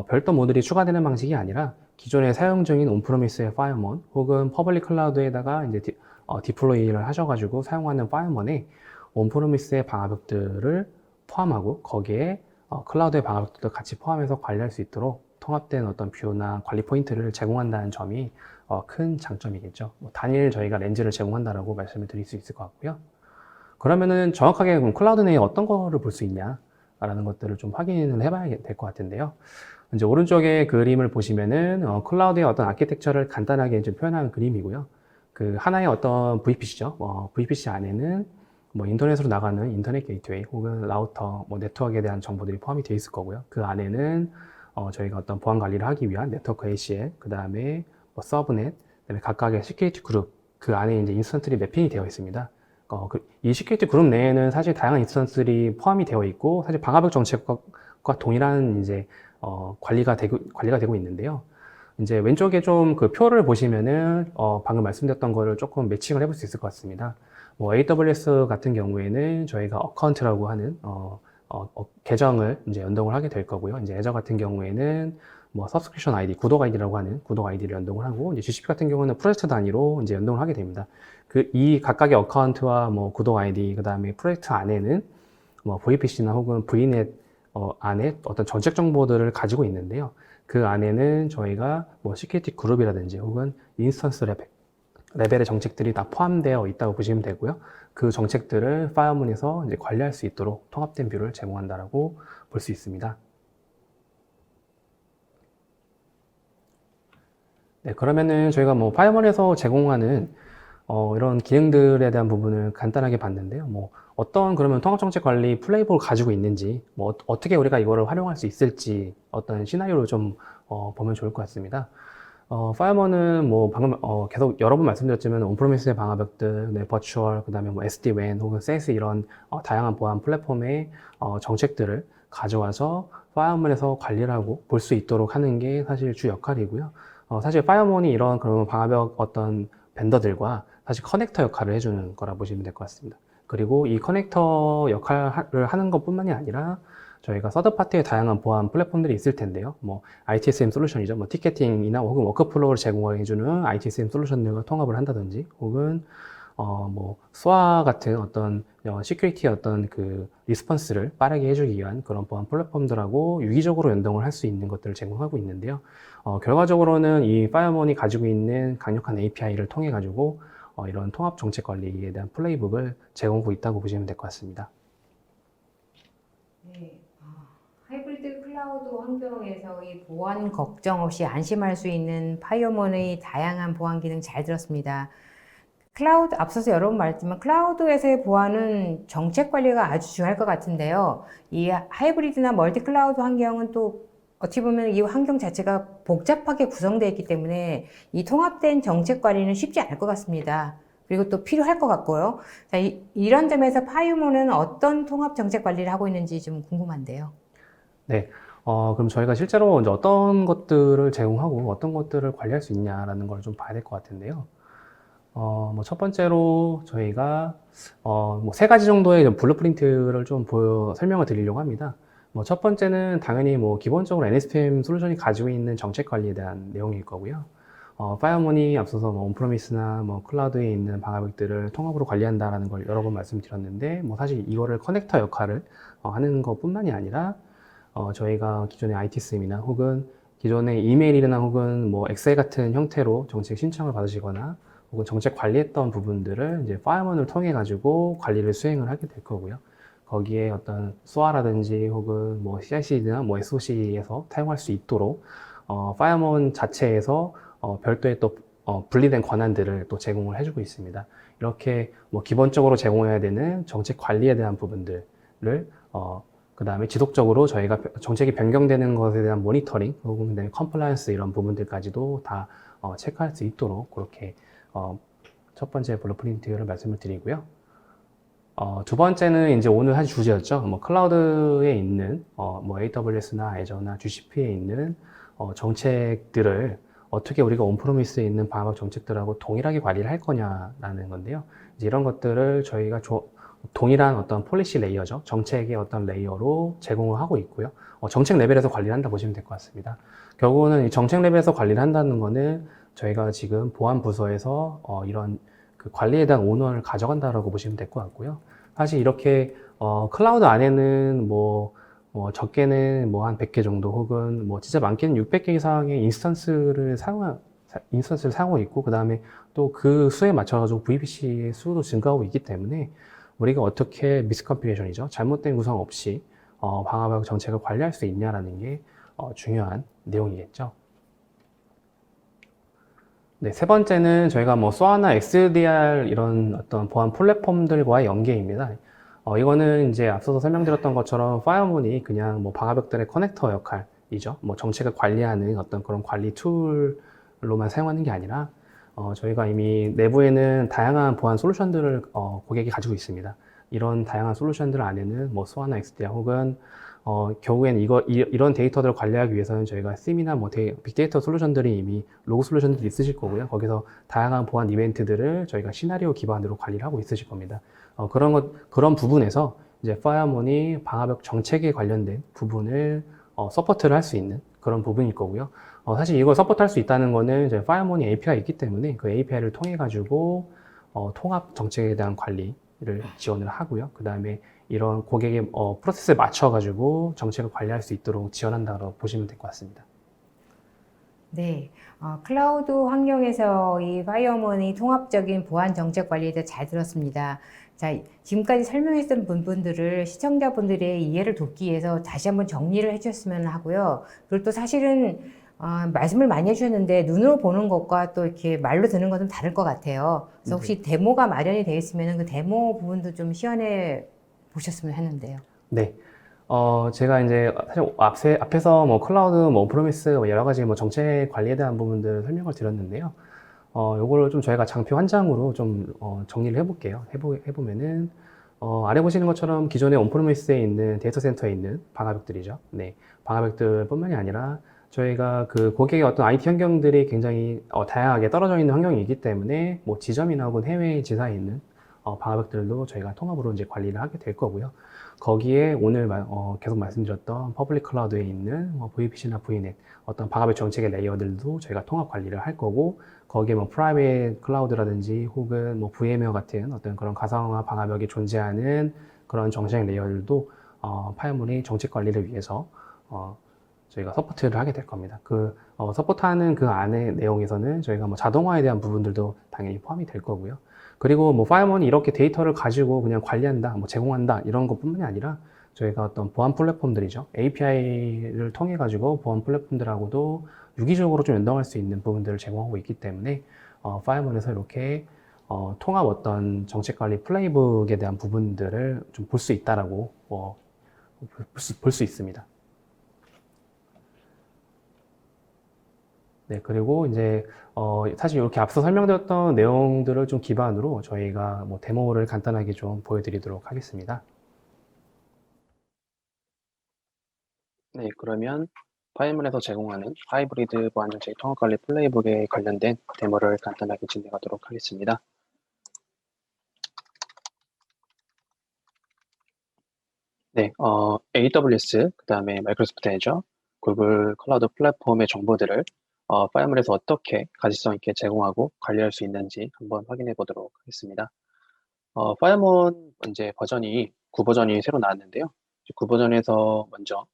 별도 모듈이 추가되는 방식이 아니라 기존에 사용 중인 온프로미스의 파이어몬 혹은 퍼블릭 클라우드에다가 이제 디플로이를 하셔가지고 사용하는 파이어몬에 온프로미스의 방화벽들을 포함하고 거기에 클라우드의 방화벽들도 같이 포함해서 관리할 수 있도록 통합된 어떤 뷰나 관리 포인트를 제공한다는 점이 큰 장점이겠죠. 뭐 단일 저희가 렌즈를 제공한다라고 말씀을 드릴 수 있을 것 같고요. 그러면은 정확하게 그럼 클라우드 내에 어떤 거를 볼 수 있냐라는 것들을 좀 확인을 해봐야 될 것 같은데요. 이제 오른쪽에 그림을 보시면은 클라우드의 어떤 아키텍처를 간단하게 좀 표현한 그림이고요. 그 하나의 어떤 VPC죠. VPC 안에는 뭐 인터넷으로 나가는 인터넷 게이트웨이 혹은 라우터, 뭐 네트워크에 대한 정보들이 포함이 되어 있을 거고요. 그 안에는 저희가 어떤 보안 관리를 하기 위한 네트워크 ACL, 그 다음에 뭐 서브넷, 그다음에 각각의 시큐리티 그룹, 그 안에 이제 인스턴트들이 매핑이 되어 있습니다. 이 시큐리티 그룹 내에는 사실 다양한 인스턴트들이 포함이 되어 있고, 사실 방화벽 정책과 동일한 이제 관리가 되고 있는데요. 이제 왼쪽에 좀 그 표를 보시면은 방금 말씀드렸던 거를 조금 매칭을 해볼 수 있을 것 같습니다. 뭐 AWS 같은 경우에는 저희가 어카운트라고 하는 계정을 이제 연동을 하게 될 거고요. 이제 애저 같은 경우에는 뭐 서브스크립션 아이디, 구독 아이디라고 하는 구독 아이디를 연동을 하고, 이제 GCP 같은 경우는 프로젝트 단위로 이제 연동을 하게 됩니다. 이 각각의 어카운트와 뭐 구독 아이디, 그 다음에 프로젝트 안에는 뭐 VPC나 혹은 VNet 안에 어떤 정책 정보들을 가지고 있는데요. 그 안에는 저희가 뭐 시큐리티 그룹이라든지 혹은 인스턴스 레벨의 정책들이 다 포함되어 있다고 보시면 되고요. 그 정책들을 파이어몬에서 이제 관리할 수 있도록 통합된 뷰를 제공한다라고 볼 수 있습니다. 네, 그러면은 저희가 뭐 파이어몬에서 제공하는 이런 기능들에 대한 부분을 간단하게 봤는데요. 뭐 어떤 그러면 통합정책 관리 플레이북을 가지고 있는지, 뭐 어떻게 우리가 이거를 활용할 수 있을지 어떤 시나리오를 좀 보면 좋을 것 같습니다. 파이어몬은 뭐 방금 계속 여러 번 말씀드렸지만 온프로미스의 방화벽들, 네, 버추얼, 그다음에 뭐 SD-WAN 혹은 SaaS 이런 다양한 보안 플랫폼의 정책들을 가져와서 파이어몬에서 관리를 하고 볼 수 있도록 하는 게 사실 주 역할이고요. 사실 파이어몬이 이런 그런 방화벽 어떤 벤더들과 사실 커넥터 역할을 해주는 거라 보시면 될 것 같습니다. 그리고 이 커넥터 역할을 하는 것뿐만이 아니라 저희가 서드파티의 다양한 보안 플랫폼들이 있을 텐데요. 뭐 ITSM 솔루션이죠. 뭐 티켓팅이나 혹은 워크플로우를 제공해주는 ITSM 솔루션들과 통합을 한다든지, 혹은 뭐 SOA 같은 어떤 시큐리티 어떤 그 리스폰스를 빠르게 해주기 위한 그런 보안 플랫폼들하고 유기적으로 연동을 할 수 있는 것들을 제공하고 있는데요. 결과적으로는 이 파이어몬이 가지고 있는 강력한 API를 통해 가지고 이런 통합 정책 관리에 대한 플레이북을 제공하고 있다고 보시면 될 것 같습니다. 네. 하이브리드 클라우드 환경에서의 보안 걱정 없이 안심할 수 있는 파이어몬의 다양한 보안 기능 잘 들었습니다. 클라우드, 앞서서 여러 번 말했지만 클라우드에서의 보안은 정책 관리가 아주 중요할 것 같은데요. 이 하이브리드나 멀티 클라우드 환경은 또 어떻게 보면 이 환경 자체가 복잡하게 구성되어 있기 때문에 이 통합된 정책 관리는 쉽지 않을 것 같습니다. 그리고 또 필요할 것 같고요. 자, 이런 점에서 파이어몬은 어떤 통합 정책 관리를 하고 있는지 좀 궁금한데요. 네. 그럼 저희가 실제로 이제 어떤 것들을 제공하고 어떤 것들을 관리할 수 있냐라는 걸 좀 봐야 될 것 같은데요. 뭐 첫 번째로 저희가 뭐 세 가지 정도의 블루프린트를 좀 설명을 드리려고 합니다. 뭐 첫 번째는 당연히 뭐 기본적으로 NSPM 솔루션이 가지고 있는 정책 관리에 대한 내용일 거고요. 파이어몬이 앞서서 뭐 온프로미스나 뭐 클라우드에 있는 방화벽들을 통합으로 관리한다라는 걸 여러 번 말씀드렸는데, 뭐 사실 이거를 커넥터 역할을 하는 것뿐만이 아니라 저희가 기존의 ITSM이나 혹은 기존의 이메일이나 혹은 뭐 엑셀 같은 형태로 정책 신청을 받으시거나 혹은 정책 관리했던 부분들을 이제 파이어문을 통해 가지고 관리를 수행을 하게 될 거고요. 거기에 어떤 SOA라든지 혹은 뭐 CI/CD나 뭐 SOC에서 사용할 수 있도록 파이어문 자체에서 별도의 또 분리된 권한들을 또 제공을 해주고 있습니다. 이렇게 뭐 기본적으로 제공해야 되는 정책 관리에 대한 부분들을 그 다음에 지속적으로 저희가 정책이 변경되는 것에 대한 모니터링 혹은 그다음에 컴플라이언스 이런 부분들까지도 다 체크할 수 있도록 그렇게 첫 번째 블루프린트를 말씀을 드리고요. 두 번째는 이제 오늘 한 주제였죠. 뭐 클라우드에 있는 뭐 AWS나 애저나 GCP에 있는 정책들을 어떻게 우리가 온프로미스에 있는 방역 정책들하고 동일하게 관리를 할 거냐라는 건데요. 이제 이런 것들을 저희가 동일한 어떤 폴리시 레이어죠. 정책의 어떤 레이어로 제공을 하고 있고요. 정책 레벨에서 관리를 한다 보시면 될 것 같습니다. 결국은 이 정책 레벨에서 관리를 한다는 거는 저희가 지금 보안 부서에서 이런 그 관리에 대한 오너를 가져간다라고 보시면 될 것 같고요. 사실 이렇게 클라우드 안에는 적게는 뭐 한 100개 정도 혹은 뭐 진짜 많게는 600개 이상의 인스턴스를 사용하고 있고 그 다음에 또 그 수에 맞춰가지고 VPC의 수도 증가하고 있기 때문에 우리가 어떻게 미스컴피레이션이죠. 잘못된 구성 없이 방화벽 정책을 관리할 수 있냐라는 게 중요한 내용이겠죠. 네, 세 번째는 저희가 뭐 SOA나 XDR 이런 어떤 보안 플랫폼들과의 연계입니다. 이거는 이제 앞서서 설명드렸던 것처럼 파이어문이 그냥 뭐 방화벽들의 커넥터 역할이죠. 뭐 정책을 관리하는 어떤 그런 관리 툴로만 사용하는 게 아니라 저희가 이미 내부에는 다양한 보안 솔루션들을 고객이 가지고 있습니다. 이런 다양한 솔루션들 안에는 뭐 SOA나 XDR 혹은 결국엔 이런 데이터들을 관리하기 위해서는 저희가 SIEM이나 뭐 빅데이터 솔루션들이 이미 로그 솔루션들이 있으실 거고요. 거기서 다양한 보안 이벤트들을 저희가 시나리오 기반으로 관리를 하고 있으실 겁니다. 그런 부분에서 이제 파이어문이 방화벽 정책에 관련된 부분을 서포트를 할 수 있는 그런 부분일 거고요. 사실 이걸 서포트할 수 있다는 거는 이제 파이어문이 API가 있기 때문에 그 API를 통해 가지고 통합 정책에 대한 관리를 지원을 하고요. 그 다음에 이런 고객의 프로세스에 맞춰가지고 정책을 관리할 수 있도록 지원한다고 보시면 될 것 같습니다. 네, 클라우드 환경에서 이 파이어문이 통합적인 보안 정책 관리에 대해 잘 들었습니다. 자, 지금까지 설명했던 부분들을 시청자분들의 이해를 돕기 위해서 다시 한번 정리를 해주셨으면 하고요. 그리고 또 사실은 말씀을 많이 해주셨는데 눈으로 보는 것과 또 이렇게 말로 듣는 것은 다를 것 같아요. 그래서 혹시 데모가 마련이 되어 있으면 그 데모 부분도 좀 시연해 보셨으면 했는데요. 네. 제가 이제 사실 앞에서 뭐 클라우드, 뭐 프로미스, 뭐 여러 가지 뭐 정책 관리에 대한 부분들 설명을 드렸는데요. 요거를 좀 저희가 장표 한 장으로 좀 정리를 해볼게요. 해보면은 아래 보시는 것처럼 기존의 온프로미스에 있는 데이터 센터에 있는 방화벽들이죠. 네, 방화벽들뿐만이 아니라 저희가 그 고객의 어떤 IT 환경들이 굉장히 다양하게 떨어져 있는 환경이기 때문에 뭐 지점이나 혹은 해외 지사에 있는 방화벽들도 저희가 통합으로 이제 관리를 하게 될 거고요. 거기에 오늘 계속 말씀드렸던 퍼블릭 클라우드에 있는 VPC나 VNet 어떤 방화벽 정책의 레이어들도 저희가 통합 관리를 할 거고 거기에 뭐 프라이빗 클라우드라든지 혹은 뭐 VMware 같은 어떤 그런 가상화 방화벽이 존재하는 그런 정책 레이어들도 파이어문이 정책 관리를 위해서 저희가 서포트를 하게 될 겁니다. 서포트하는 그 안의 내용에서는 저희가 뭐 자동화에 대한 부분들도 당연히 포함이 될 거고요. 그리고 뭐 파이어문이 이렇게 데이터를 가지고 그냥 관리한다, 뭐 제공한다 이런 것뿐만이 아니라 저희가 어떤 보안 플랫폼들이죠. API를 통해 가지고 보안 플랫폼들하고도 유기적으로 좀 연동할 수 있는 부분들을 제공하고 있기 때문에 파이어문에서 이렇게 통합 어떤 정책 관리 플레이북에 대한 부분들을 좀 볼 수 있다라고 볼 수 있습니다. 네, 그리고 이제, 사실 이렇게 앞서 설명드렸던 내용들을 좀 기반으로 저희가 뭐 데모를 간단하게 좀 보여드리도록 하겠습니다. 네, 그러면 파이문에서 제공하는 하이브리드 보안정책 통합관리 플레이북에 관련된 데모를 간단하게 진행하도록 하겠습니다. 네, AWS, 그 다음에 마이크로소프트 애저, 구글 클라우드 플랫폼의 정보들을 파이어문에서 어떻게 가시성 있게 제공하고 관리할 수 있는지 한번 확인해 보도록 하겠습니다. 파이어문 이제 버전이 9버전이 새로 나왔는데요. 9버전에서 먼저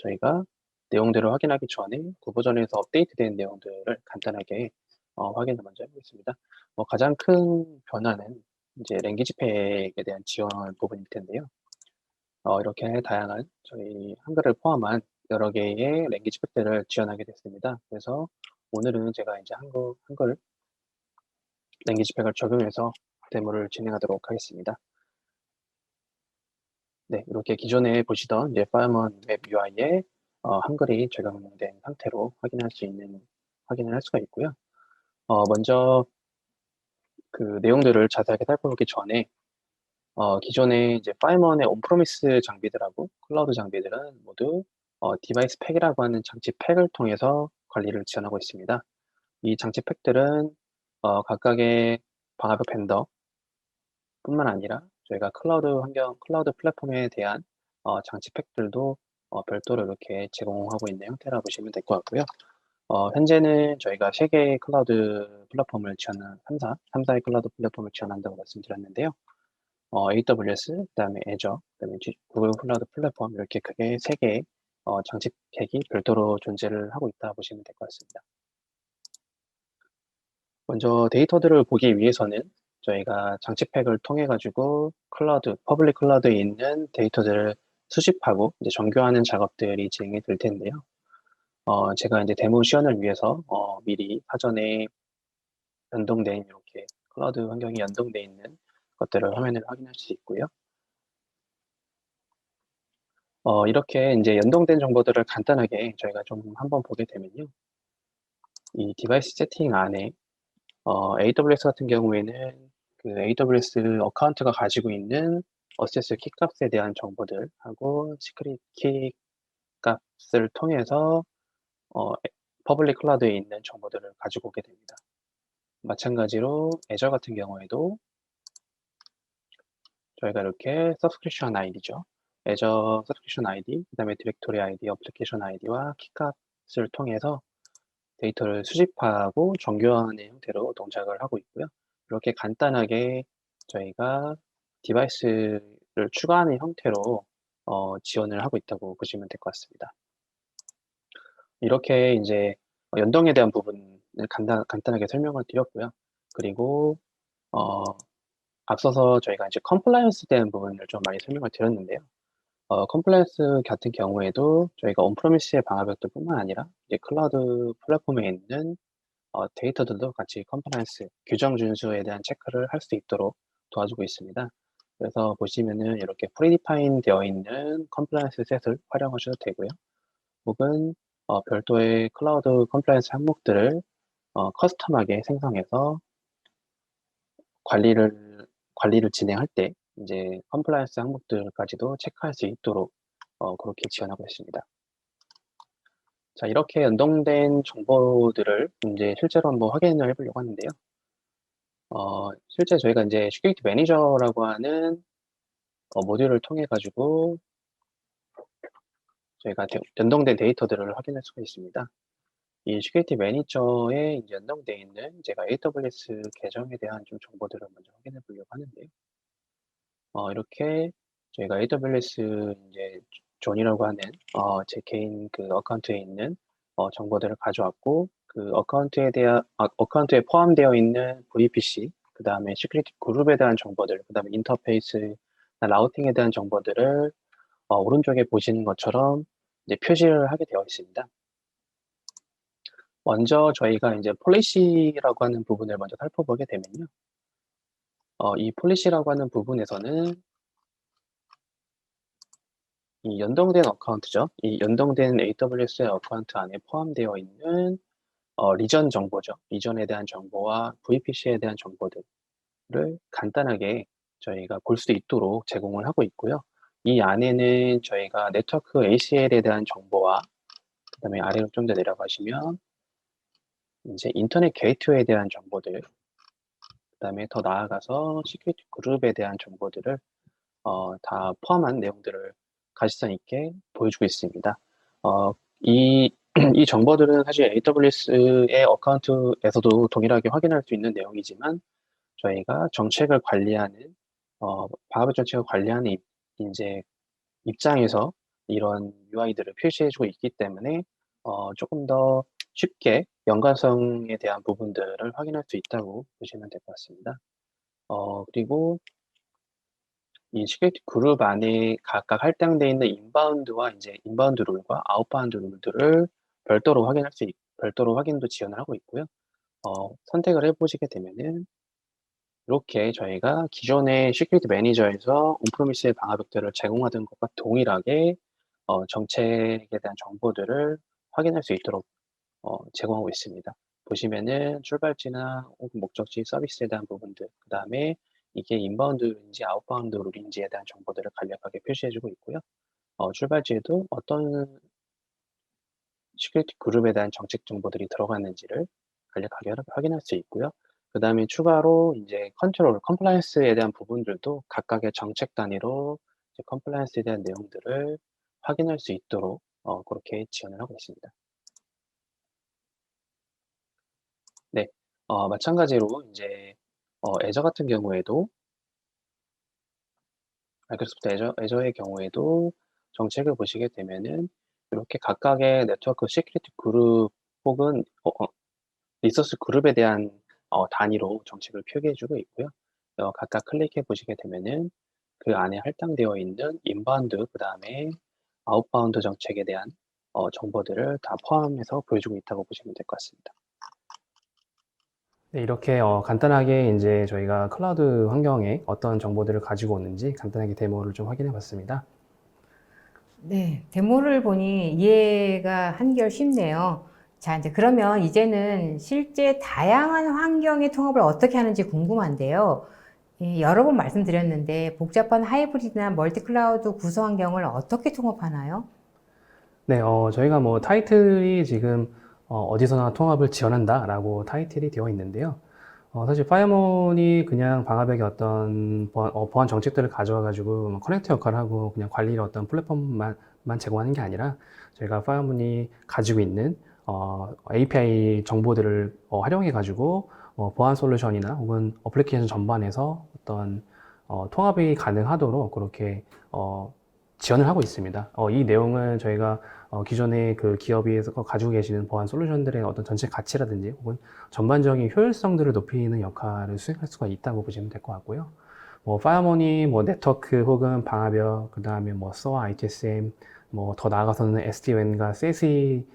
저희가 내용들을 확인하기 전에 구버전에서 업데이트된 내용들을 간단하게 확인을 먼저 해보겠습니다. 가장 큰 변화는 이제 랭귀지 팩에 대한 지원 부분일 텐데요. 이렇게 다양한 저희 한글을 포함한 여러 개의 랭귀지 팩들을 지원하게 됐습니다. 그래서 오늘은 제가 이제 한글 랭귀지 팩을 적용해서 데모를 진행하도록 하겠습니다. 네, 이렇게 기존에 보시던 이제 파이어먼 웹 UI에 한글이 적용된 상태로 확인을 할 수가 있고요. 먼저 그 내용들을 자세하게 살펴보기 전에 기존에 이제 파이먼의 온프로미스 장비들하고 클라우드 장비들은 모두 디바이스 팩이라고 하는 장치 팩을 통해서 관리를 지원하고 있습니다. 이 장치 팩들은 각각의 방화벽 벤더뿐만 아니라 저희가 클라우드 플랫폼에 대한 장치 팩들도 별도로 이렇게 제공하고 있는 형태라 보시면 될 것 같고요. 현재는 저희가 3개의 클라우드 플랫폼을 지원한 3사의 클라우드 플랫폼을 지원한다고 말씀드렸는데요. AWS, 그다음에 Azure, 그다음에 구글 클라우드 플랫폼 이렇게 크게 3개의 장치팩이 별도로 존재를 하고 있다 보시면 될 것 같습니다. 먼저 데이터들을 보기 위해서는 저희가 장치팩을 통해 가지고 퍼블릭 클라우드에 있는 데이터들을 수집하고 이제 정교하는 작업들이 진행이 될 텐데요. 제가 이제 데모 시연을 위해서 미리 사전에 연동된 이렇게 클라우드 환경이 연동되어 있는 것들을 화면을 확인할 수 있고요. 이렇게 이제 연동된 정보들을 간단하게 저희가 좀 한번 보게 되면요. 이 디바이스 세팅 안에 AWS 같은 경우에는 그 AWS 어카운트가 가지고 있는 어세스 키 값에 대한 정보들하고 시크릿 키 값을 통해서 퍼블릭 클라우드에 있는 정보들을 가지고 오게 됩니다. 마찬가지로 Azure 같은 경우에도 저희가 이렇게 서브스크립션 아이디죠. Azure 서브스크립션 아이디, 그 다음에 디렉토리 아이디, 어플리케이션 아이디와 키값을 통해서 데이터를 수집하고 정교화하는 형태로 동작을 하고 있고요. 이렇게 간단하게 저희가 디바이스를 추가하는 형태로 지원을 하고 있다고 보시면 될 것 같습니다. 이렇게 이제 연동에 대한 부분을 간단하게 설명을 드렸고요. 그리고 앞서서 저희가 이제 컴플라이언스에 대한 부분을 좀 많이 설명을 드렸는데요. 컴플라이언스 같은 경우에도 저희가 온프로미스의 방화벽들뿐만 아니라 이제 클라우드 플랫폼에 있는 데이터들도 같이 컴플라이언스, 규정 준수에 대한 체크를 할 수 있도록 도와주고 있습니다. 그래서 보시면은 이렇게 프리디파인 되어 있는 컴플라이언스 셋을 활용하셔도 되고요. 혹은 별도의 클라우드 컴플라이언스 항목들을 커스텀하게 생성해서 관리를 진행할 때 이제 컴플라이언스 항목들까지도 체크할 수 있도록 그렇게 지원하고 있습니다. 자, 이렇게 연동된 정보들을 이제 실제로 한번 확인을 해보려고 하는데요. 실제 저희가 이제 시큐리티 매니저라고 하는 모듈을 통해 가지고 저희가 연동된 데이터들을 확인할 수가 있습니다. 이 시큐리티 매니저에 이제 연동되어 있는 제가 AWS 계정에 대한 좀 정보들을 먼저 확인해 보려고 하는데요. 이렇게 저희가 AWS 이제 존이라고 하는 제 개인 그 어카운트에 있는 정보들을 가져왔고 그 어카운트에 포함되어 있는 VPC, 그 다음에 시큐리티 그룹에 대한 정보들, 그 다음에 인터페이스, 라우팅에 대한 정보들을 오른쪽에 보시는 것처럼 이제 표시를 하게 되어 있습니다. 먼저 저희가 이제 폴리시라고 하는 부분을 먼저 살펴보게 되면요. 이 폴리시라고 하는 부분에서는 이 연동된 어카운트죠. 이 연동된 AWS의 어카운트 안에 포함되어 있는 리전 정보죠. 리전에 대한 정보와 VPC에 대한 정보들을 간단하게 저희가 볼 수 있도록 제공을 하고 있고요. 이 안에는 저희가 네트워크 ACL에 대한 정보와 그다음에 아래로 좀 더 내려가시면 이제 인터넷 게이트웨이에 대한 정보들, 그다음에 더 나아가서 시큐리티 그룹에 대한 정보들을 다 포함한 내용들을 가시성 있게 보여주고 있습니다. 이, 이 정보들은 사실 AWS의 어카운트에서도 동일하게 확인할 수 있는 내용이지만 저희가 정책을 관리하는 방화벽 정책을 관리하는 이제 입장에서 이런 UI들을 표시해주고 있기 때문에 조금 더 쉽게 연관성에 대한 부분들을 확인할 수 있다고 보시면 될 것 같습니다. 그리고 이 시큐리티 그룹 안에 각각 할당되어 있는 인바운드와 이제 인바운드 룰과 아웃바운드 룰들을 별도로 확인도 지원을 하고 있고요. 선택을 해보시게 되면은 이렇게 저희가 기존의 시큐리티 매니저에서 온프리미스의 방화벽들을 제공하던 것과 동일하게 정책에 대한 정보들을 확인할 수 있도록 제공하고 있습니다. 보시면은 출발지나 혹은 목적지 서비스에 대한 부분들, 그 다음에 이게 인바운드인지 아웃바운드 룰인지에 대한 정보들을 간략하게 표시해주고 있고요. 출발지에도 어떤 시큐리티 그룹에 대한 정책 정보들이 들어갔는지를 간략하게 확인할 수 있고요. 그 다음에 추가로 이제 컴플라이언스에 대한 부분들도 각각의 정책 단위로 이제 컴플라이언스에 대한 내용들을 확인할 수 있도록 그렇게 지원을 하고 있습니다. 네, 마찬가지로 이제 애저 같은 경우에도 마이크로소프트 애저의 경우에도 정책을 보시게 되면은 이렇게 각각의 네트워크 시큐리티 그룹 혹은 리소스 그룹에 대한 단위로 정책을 표기해주고 있고요. 각각 클릭해 보시게 되면은 그 안에 할당되어 있는 인바운드 그 다음에 아웃바운드 정책에 대한 정보들을 다 포함해서 보여주고 있다고 보시면 될 것 같습니다. 네, 이렇게 간단하게 이제 저희가 클라우드 환경에 어떤 정보들을 가지고 오는지 간단하게 데모를 좀 확인해 봤습니다. 네, 데모를 보니 이해가 한결 쉽네요. 자, 이제 그러면 이제는 실제 다양한 환경의 통합을 어떻게 하는지 궁금한데요. 여러 번 말씀드렸는데 복잡한 하이브리드나 멀티클라우드 구성 환경을 어떻게 통합하나요? 네, 저희가 뭐 타이틀이 지금 어디서나 통합을 지원한다라고 타이틀이 되어 있는데요. 사실 파이어몬이 그냥 방화벽의 어떤 보안 정책들을 가져와가지고 커넥터 역할을 하고 그냥 관리를 어떤 플랫폼만 제공하는 게 아니라 저희가 파이어몬이 가지고 있는 API 정보들을 활용해가지고 보안 솔루션이나 혹은 어플리케이션 전반에서 어떤 통합이 가능하도록 그렇게 지원을 하고 있습니다. 이 내용은 저희가 기존의 그 기업이 가지고 계시는 보안 솔루션들의 어떤 전체 가치라든지 혹은 전반적인 효율성들을 높이는 역할을 수행할 수가 있다고 보시면 될 것 같고요. 파이어몬이 네트워크 혹은 방화벽, 그 다음에 SOA, ITSM, 더 나아가서는 SD-WAN과 SASE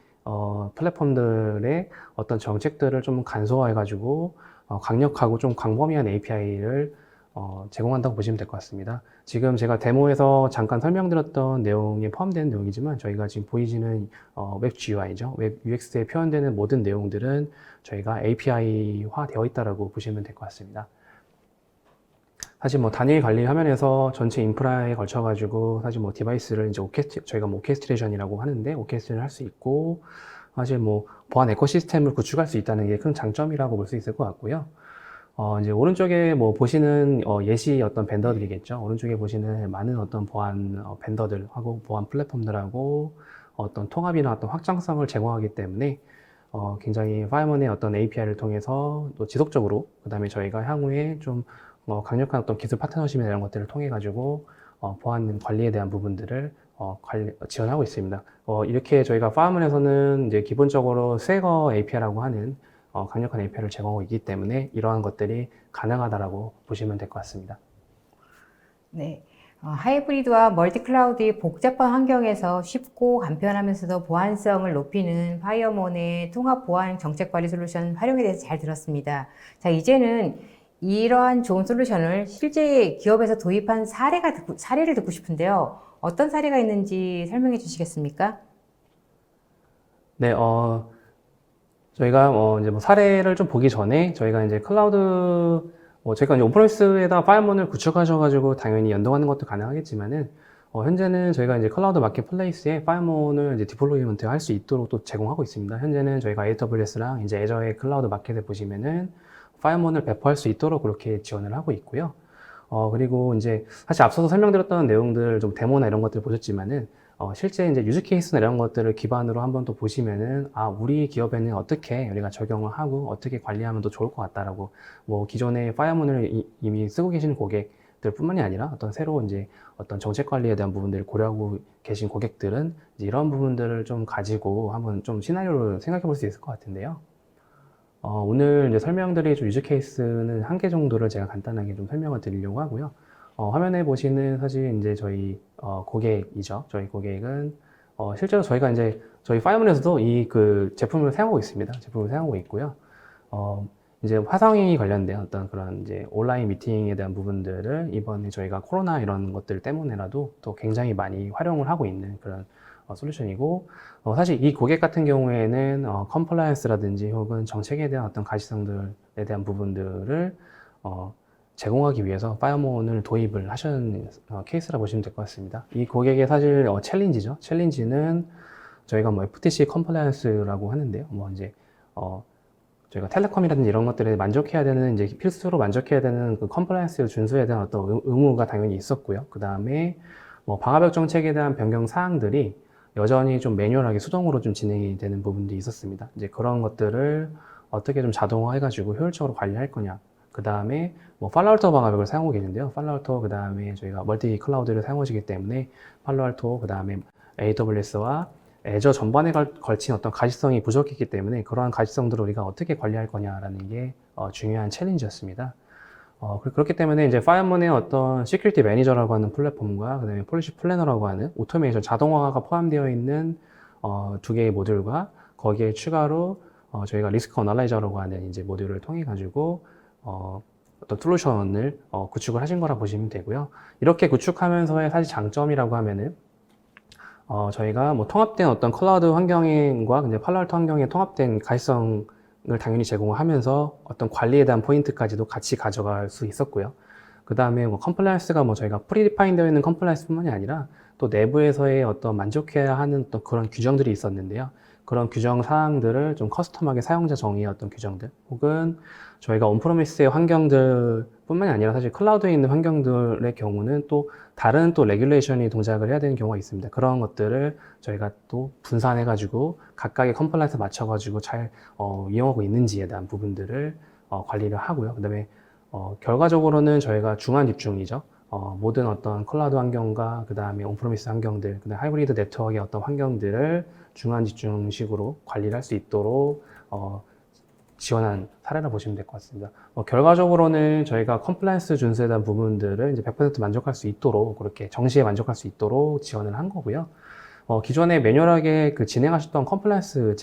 플랫폼들의 어떤 정책들을 좀 간소화해가지고 강력하고 좀 광범위한 API를 제공한다고 보시면 될 것 같습니다. 지금 제가 데모에서 잠깐 설명드렸던 내용에 포함되는 내용이지만 저희가 지금 보이지는 웹 GUI죠. 웹 UX에 표현되는 모든 내용들은 저희가 API화 되어 있다고 보시면 될 것 같습니다. 사실 단일 관리 화면에서 전체 인프라에 걸쳐가지고 사실 디바이스를 이제 저희가 오케스트레이션이라고 하는데 오케스트레이션 할 수 있고 사실 보안 에코시스템을 구축할 수 있다는 게 큰 장점이라고 볼 수 있을 것 같고요. 이제 오른쪽에 보시는 예시 어떤 벤더들이겠죠. 오른쪽에 보시는 많은 어떤 보안 벤더들하고 보안 플랫폼들하고 어떤 통합이나 어떤 확장성을 제공하기 때문에 굉장히 파이어몬의 어떤 API를 통해서 또 지속적으로 그 다음에 저희가 향후에 좀 강력한 어떤 기술 파트너십이나 이런 것들을 통해 가지고 보안 관리에 대한 부분들을 지원하고 있습니다. 이렇게 저희가 파이어몬에서는 이제 기본적으로 쇠거 API라고 하는 강력한 API를 제공하고 있기 때문에 이러한 것들이 가능하다라고 보시면 될 것 같습니다. 네. 하이브리드와 멀티클라우드의 복잡한 환경에서 쉽고 간편하면서도 보안성을 높이는 파이어몬의 통합 보안 정책 관리 솔루션 활용에 대해서 잘 들었습니다. 자, 이제는 이러한 좋은 솔루션을 실제 기업에서 도입한 사례를 듣고 싶은데요. 어떤 사례가 있는지 설명해 주시겠습니까? 네, 저희가 이제 사례를 좀 보기 전에 저희가 이제 클라우드 저희가 이제 온프레미스에다 파이어몬을 구축하셔가지고 당연히 연동하는 것도 가능하겠지만은 현재는 저희가 이제 클라우드 마켓플레이스에 파이어몬을 이제 디플로이먼트 할 수 있도록 또 제공하고 있습니다. 현재는 저희가 AWS랑 이제 애저의 클라우드 마켓에 보시면은 파이어몬을 배포할 수 있도록 그렇게 지원을 하고 있고요. 그리고 이제 사실 앞서서 설명드렸던 내용들 좀 데모나 이런 것들 보셨지만은 실제 이제 유즈 케이스나 이런 것들을 기반으로 한번 또 보시면은 우리 기업에는 어떻게 우리가 적용을 하고 어떻게 관리하면 더 좋을 것 같다라고 기존에 파이어몬을 이미 쓰고 계신 고객 뿐만이 아니라 어떤 새로 이제 어떤 정책 관리에 대한 부분들을 고려하고 계신 고객들은 이제 이런 부분들을 좀 가지고 한번 좀 시나리오를 생각해 볼 수 있을 것 같은데요. 오늘 이제 설명드릴 좀 유즈 케이스는 한 개 정도를 제가 간단하게 좀 설명을 드리려고 하고요. 화면에 보시는 사실 이제 저희 고객이죠. 저희 고객은 실제로 저희가 이제 저희 파이어문에서도 이 그 제품을 사용하고 있습니다. 제품을 사용하고 있고요. 이제 화성이 관련된 어떤 그런 이제 온라인 미팅에 대한 부분들을 이번에 저희가 코로나 이런 것들 때문에라도 또 굉장히 많이 활용을 하고 있는 그런 솔루션이고, 사실 이 고객 같은 경우에는 컴플라이언스라든지 혹은 정책에 대한 어떤 가시성들에 대한 부분들을 제공하기 위해서 파이어몬을 도입을 하신 케이스라 보시면 될 것 같습니다. 이 고객의 사실 챌린지죠. 챌린지는 저희가 뭐 FTC 컴플라이언스라고 하는데요. 뭐 이제 저희가 텔레콤이라든지 이런 것들에 만족해야 되는, 이제 필수로 만족해야 되는 그 컴플라이언스 준수에 대한 어떤 의무가 당연히 있었고요. 그 다음에 뭐 방화벽 정책에 대한 변경 사항들이 여전히 좀 매뉴얼하게 수동으로 좀 진행이 되는 부분도 있었습니다. 이제 그런 것들을 어떻게 좀 자동화해가지고 효율적으로 관리할 거냐. 그 다음에 뭐 팔로알토 방화벽을 사용하고 계신데요. 팔로알토, 그 다음에 저희가 멀티 클라우드를 사용하시기 때문에 팔로알토, 그 다음에 AWS와 애저 전반에 걸친 어떤 가시성이 부족했기 때문에 그러한 가시성들을 우리가 어떻게 관리할 거냐라는 게 중요한 챌린지였습니다. 그렇기 때문에 이제 파이어문의 어떤 시큐리티 매니저라고 하는 플랫폼과 그다음에 폴리시 플래너라고 하는 오토메이션 자동화가 포함되어 있는 두 개의 모듈과 거기에 추가로 저희가 리스크 어널라이저라고 하는 이제 모듈을 통해 가지고 어떤 솔루션을 구축을 하신 거라 보시면 되고요. 이렇게 구축하면서의 사실 장점이라고 하면은 저희가 뭐 통합된 어떤 클라우드 환경과 이제 팔로알토 환경의 통합된 가시성을 당연히 제공을 하면서 어떤 관리에 대한 포인트까지도 같이 가져갈 수 있었고요. 그 다음에 뭐 컴플라이언스가 뭐 저희가 프리디파인 되어 있는 컴플라이언스뿐만이 아니라 또 내부에서의 어떤 만족해야 하는 어떤 그런 규정들이 있었는데요. 그런 규정 사항들을 좀 커스텀하게 사용자 정의의 어떤 규정들, 혹은 저희가 온프로미스의 환경들 뿐만이 아니라 사실 클라우드에 있는 환경들의 경우는 또 다른 또 레귤레이션이 동작을 해야 되는 경우가 있습니다. 그런 것들을 저희가 또 분산해가지고 각각의 컴플라이언스 맞춰가지고 잘 이용하고 있는지에 대한 부분들을 관리를 하고요. 그 다음에 결과적으로는 저희가 중간 집중이죠. 모든 어떤 클라우드 환경과 그 다음에 온프로미스 환경들, 그 다음에 하이브리드 네트워크의 어떤 환경들을 중간 집중식으로 관리를 할 수 있도록 지원한 사례라 보시면 될 것 같습니다. 결과적으로는 저희가 컴플라이언스 준수에 대한 부분들을 이제 100% 만족할 수 있도록, 그렇게 정시에 만족할 수 있도록 지원을 한 거고요. 기존에 매뉴얼하게 그 진행하셨던 컴플라이언스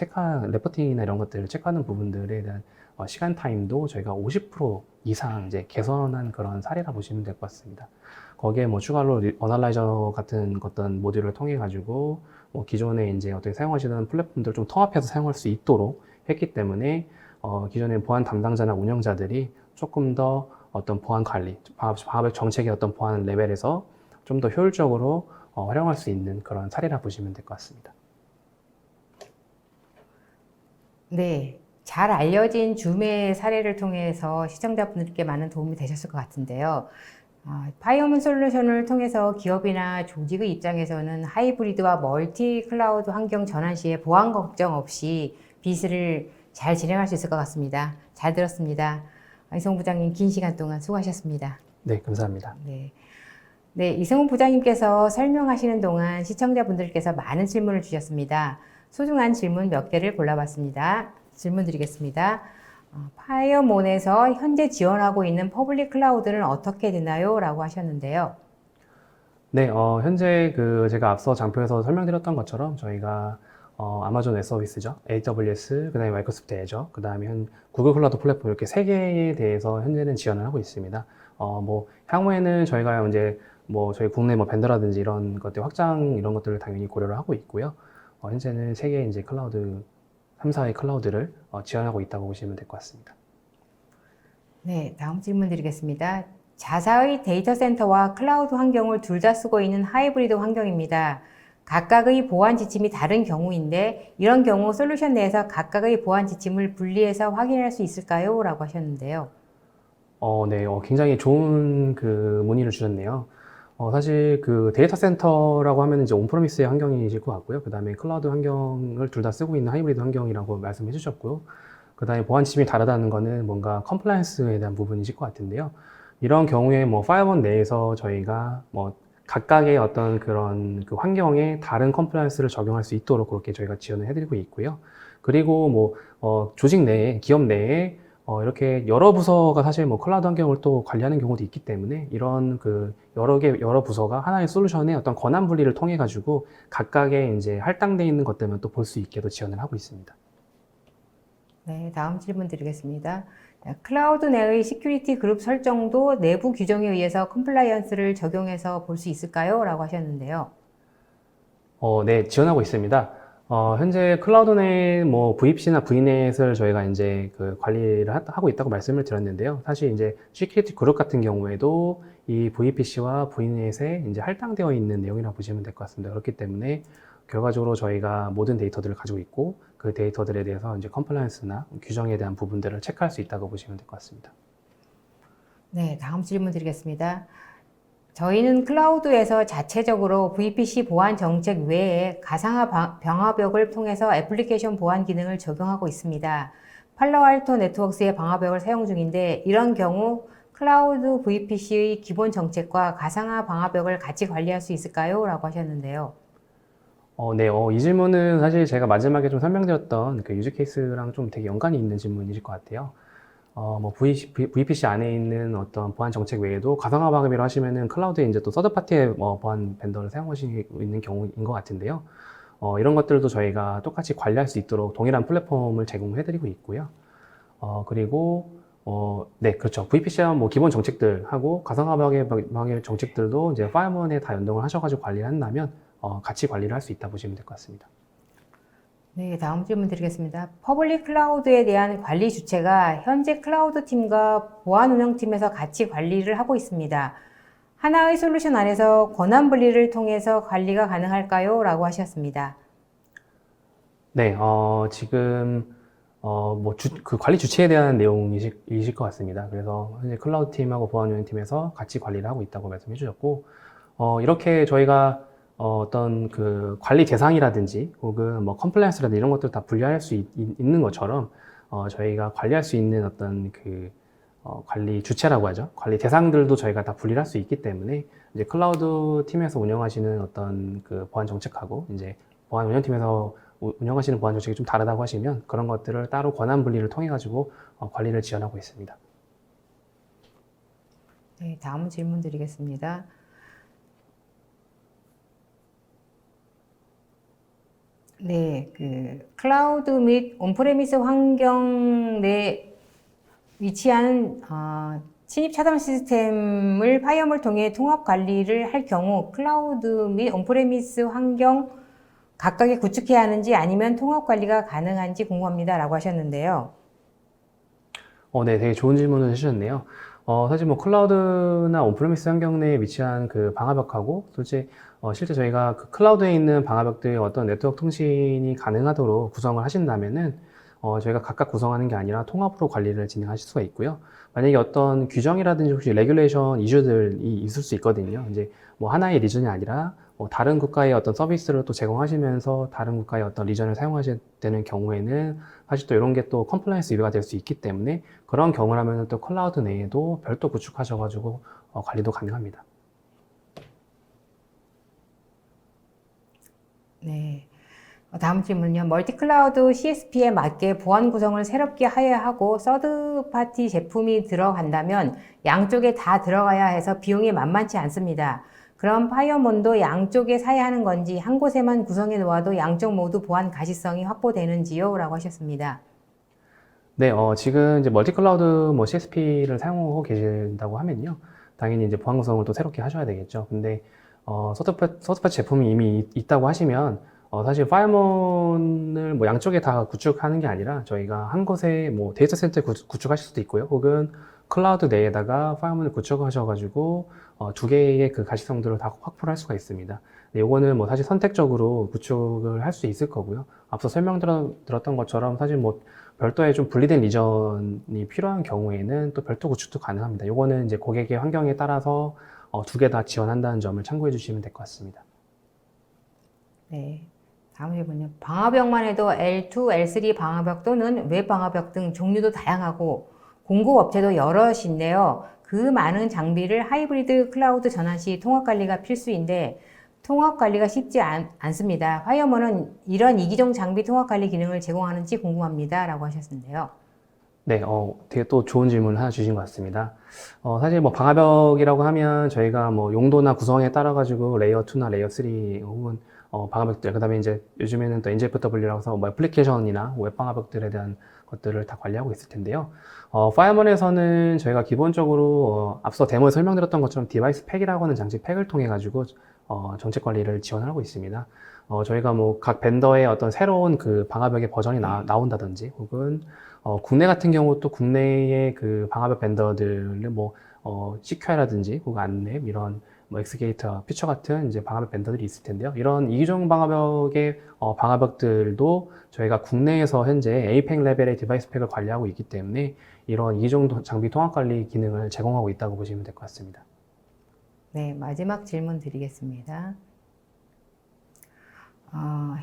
레포팅이나 이런 것들을 체크하는 부분들에 대한 시간 타임도 저희가 50% 이상 이제 개선한 그런 사례라 보시면 될 것 같습니다. 거기에 뭐 추가로 어널라이저 같은 어떤 모듈을 통해 가지고 뭐 기존에 이제 어떻게 사용하시던 플랫폼들을 좀 통합해서 사용할 수 있도록 했기 때문에 기존의 보안 담당자나 운영자들이 조금 더 어떤 보안 관리, 방화벽 정책의 어떤 보안 레벨에서 좀 더 효율적으로 활용할 수 있는 그런 사례라 보시면 될 것 같습니다. 네, 잘 알려진 줌의 사례를 통해서 시청자분들께 많은 도움이 되셨을 것 같은데요. 파이어문 솔루션을 통해서 기업이나 조직의 입장에서는 하이브리드와 멀티 클라우드 환경 전환 시에 보안 걱정 없이 비즈를 잘 진행할 수 있을 것 같습니다. 잘 들었습니다. 이성훈 부장님 긴 시간 동안 수고하셨습니다. 네, 감사합니다. 네, 이성훈 부장님께서 설명하시는 동안 시청자분들께서 많은 질문을 주셨습니다. 소중한 질문 몇 개를 골라봤습니다. 질문 드리겠습니다. 파이어몬에서 현재 지원하고 있는 퍼블릭 클라우드는 어떻게 되나요? 라고 하셨는데요. 네, 현재 제가 앞서 장표에서 설명드렸던 것처럼 저희가 아마존 웹 서비스죠. AWS, 그 다음에 마이크로소프트 애저, 그 다음에 구글 클라우드 플랫폼 이렇게 세 개에 대해서 현재는 지원을 하고 있습니다. 뭐 향후에는 저희가 이제 뭐 저희 국내 뭐 벤더라든지 이런 것들 확장 이런 것들을 당연히 고려를 하고 있고요. 현재는 세 개의 이제 클라우드 3사의 클라우드를 지원하고 있다고 보시면 될 것 같습니다. 네, 다음 질문 드리겠습니다. 자사의 데이터 센터와 클라우드 환경을 둘 다 쓰고 있는 하이브리드 환경입니다. 각각의 보안 지침이 다른 경우인데 이런 경우 솔루션 내에서 각각의 보안 지침을 분리해서 확인할 수 있을까요? 라고 하셨는데요. 네, 굉장히 좋은 문의를 주셨네요. 사실 데이터 센터라고 하면 이제 온프로미스의 환경이실 것 같고요. 그 다음에 클라우드 환경을 둘 다 쓰고 있는 하이브리드 환경이라고 말씀해 주셨고요. 그 다음에 보안 지침이 다르다는 거는 뭔가 컴플라이언스에 대한 부분이실 것 같은데요. 이런 경우에 뭐 파이어원 내에서 저희가 뭐 각각의 어떤 그런 그 환경에 다른 컴플라이언스를 적용할 수 있도록 그렇게 저희가 지원을 해드리고 있고요. 그리고 뭐 조직 내에, 기업 내에 이렇게 여러 부서가 사실 뭐 클라우드 환경을 또 관리하는 경우도 있기 때문에 이런 그 여러 부서가 하나의 솔루션의 어떤 권한 분리를 통해 가지고 각각의 이제 할당되어 있는 것들만 또 볼 수 있게도 지원을 하고 있습니다. 네, 다음 질문 드리겠습니다. 클라우드 내의 시큐리티 그룹 설정도 내부 규정에 의해서 컴플라이언스를 적용해서 볼 수 있을까요? 라고 하셨는데요. 네, 지원하고 있습니다. 현재 클라우드 내 뭐 VPC나 VNet을 저희가 이제 그 관리를 하고 있다고 말씀을 드렸는데요. 사실 이제 시큐리티 그룹 같은 경우에도 이 VPC와 VNet에 이제 할당되어 있는 내용이라고 보시면 될 것 같습니다. 그렇기 때문에 결과적으로 저희가 모든 데이터들을 가지고 있고 그 데이터들에 대해서 이제 컴플라이언스나 규정에 대한 부분들을 체크할 수 있다고 보시면 될 것 같습니다. 네, 다음 질문 드리겠습니다. 저희는 클라우드에서 자체적으로 VPC 보안 정책 외에 가상화 방화벽을 통해서 애플리케이션 보안 기능을 적용하고 있습니다. 팔로알토 네트워크스의 방화벽을 사용 중인데 이런 경우 클라우드 VPC의 기본 정책과 가상화 방화벽을 같이 관리할 수 있을까요? 라고 하셨는데요. 네, 이 질문은 사실 제가 마지막에 좀 설명드렸던 그 유즈 케이스랑 좀 되게 연관이 있는 질문이실 것 같아요. 뭐 VPC 안에 있는 어떤 보안 정책 외에도 가상화 방음이라 하시면은 클라우드에 이제 또 서드파티의 보안 벤더를 사용하시고 있는 경우인 것 같은데요. 이런 것들도 저희가 똑같이 관리할 수 있도록 동일한 플랫폼을 제공해드리고 있고요. 그리고 네, 그렇죠. VPC와 뭐 기본 정책들하고 가상화 방해 정책들도 이제 파이어원에 다 연동을 하셔가지고 관리를 한다면 같이 관리를 할 수 있다 보시면 될 것 같습니다. 네, 다음 질문 드리겠습니다. 퍼블릭 클라우드에 대한 관리 주체가 현재 클라우드 팀과 보안 운영팀에서 같이 관리를 하고 있습니다. 하나의 솔루션 안에서 권한 분리를 통해서 관리가 가능할까요? 라고 하셨습니다. 네, 지금 그 관리 주체에 대한 내용이실 것 같습니다. 그래서 현재 클라우드 팀하고 보안 운영팀에서 같이 관리를 하고 있다고 말씀해 주셨고, 이렇게 저희가 어떤 그 관리 대상이라든지 혹은 뭐 컴플라이언스라든지 이런 것들을 다 분리할 수 있는 것처럼 저희가 관리할 수 있는 어떤 그 관리 주체라고 하죠. 관리 대상들도 저희가 다 분리를 할 수 있기 때문에 이제 클라우드 팀에서 운영하시는 어떤 그 보안 정책하고 이제 보안 운영팀에서 운영하시는 보안 정책이 좀 다르다고 하시면 그런 것들을 따로 권한 분리를 통해 가지고 관리를 지원하고 있습니다. 네, 다음 질문 드리겠습니다. 네, 그 클라우드 및 온프레미스 환경 내 위치한 침입 차단 시스템을 파이어몰 통해 통합 관리를 할 경우 클라우드 및 온프레미스 환경 각각에 구축해야 하는지 아니면 통합 관리가 가능한지 궁금합니다. 라고 하셨는데요. 네, 되게 좋은 질문을 해주셨네요. 사실 뭐 클라우드나 온프레미스 환경 내에 위치한 그 방화벽하고 실제 저희가 그 클라우드에 있는 방화벽들의 어떤 네트워크 통신이 가능하도록 구성을 하신다면은 저희가 각각 구성하는 게 아니라 통합으로 관리를 진행하실 수가 있고요. 만약에 어떤 규정이라든지 혹시 레귤레이션 이슈들이 있을 수 있거든요. 이제 뭐 하나의 리전이 아니라 다른 국가의 어떤 서비스를 또 제공하시면서 다른 국가의 어떤 리전을 사용하셔야 되는 경우에는 사실 또 이런 게 또 컴플라이언스 위배가 될 수 있기 때문에 그런 경우라면 또 클라우드 내에도 별도 구축하셔가지고 관리도 가능합니다. 네. 다음 질문은요. 멀티클라우드 CSP에 맞게 보안 구성을 새롭게 해야 하고 서드파티 제품이 들어간다면 양쪽에 다 들어가야 해서 비용이 만만치 않습니다. 그럼 파이어몬도 양쪽에 사야 하는 건지 한 곳에만 구성해 놓아도 양쪽 모두 보안 가시성이 확보되는지요? 라고 하셨습니다. 네, 지금 이제 멀티클라우드 뭐 CSP를 사용하고 계신다고 하면요. 당연히 이제 보안 구성을 또 새롭게 하셔야 되겠죠. 근데, 서드파티 제품이 이미 있다고 하시면, 사실 파이어몬을 뭐 양쪽에 다 구축하는 게 아니라 저희가 한 곳에 뭐 데이터 센터에 구축하실 수도 있고요. 혹은 클라우드 내에다가 파이어몬을 구축하셔가지고, 두 개의 그 가시성들을 다 확보를 할 수가 있습니다. 요거는 뭐 사실 선택적으로 구축을 할 수 있을 거고요. 앞서 설명드렸던 것처럼 사실 뭐 별도의 좀 분리된 리전이 필요한 경우에는 또 별도 구축도 가능합니다. 요거는 이제 고객의 환경에 따라서 두 개 다 지원한다는 점을 참고해 주시면 될 것 같습니다. 네. 다음 질문요. 방화벽만 해도 L2, L3 방화벽 또는 웹 방화벽 등 종류도 다양하고 공급업체도 여럿인데요. 그 많은 장비를 하이브리드 클라우드 전환 시 통합 관리가 필수인데 통합 관리가 쉽지 않습니다. 파이어먼은 이런 이기종 장비 통합 관리 기능을 제공하는지 궁금합니다. 라고 하셨는데요. 네, 되게 또 좋은 질문 하나 주신 것 같습니다. 사실 뭐 방화벽이라고 하면 저희가 뭐 용도나 구성에 따라 가지고 레이어 2나 레이어 3 혹은 방화벽들, 그 다음에 이제 요즘에는 또 NGFW라고 해서 뭐 애플리케이션이나 웹 방화벽들에 대한 것들을 다 관리하고 있을 텐데요. 파이어먼에서는 저희가 기본적으로 앞서 데모에 설명드렸던 것처럼 디바이스 팩이라고 하는 장치 팩을 통해 가지고 정책 관리를 지원하고 있습니다. 저희가 뭐 각 벤더의 어떤 새로운 그 방화벽의 버전이 나온다든지 혹은 국내 같은 경우 또 국내의 그 방화벽 벤더들을 뭐 CQI라든지 혹은 안랩 이런 뭐 엑스게이터, 퓨처 같은 이제 방화벽 벤더들이 있을 텐데요. 이런 이기종 방화벽의 방화벽들도 저희가 국내에서 현재 APEC 레벨의 디바이스 팩을 관리하고 있기 때문에 이런 이기종 장비 통합 관리 기능을 제공하고 있다고 보시면 될 것 같습니다. 네, 마지막 질문 드리겠습니다.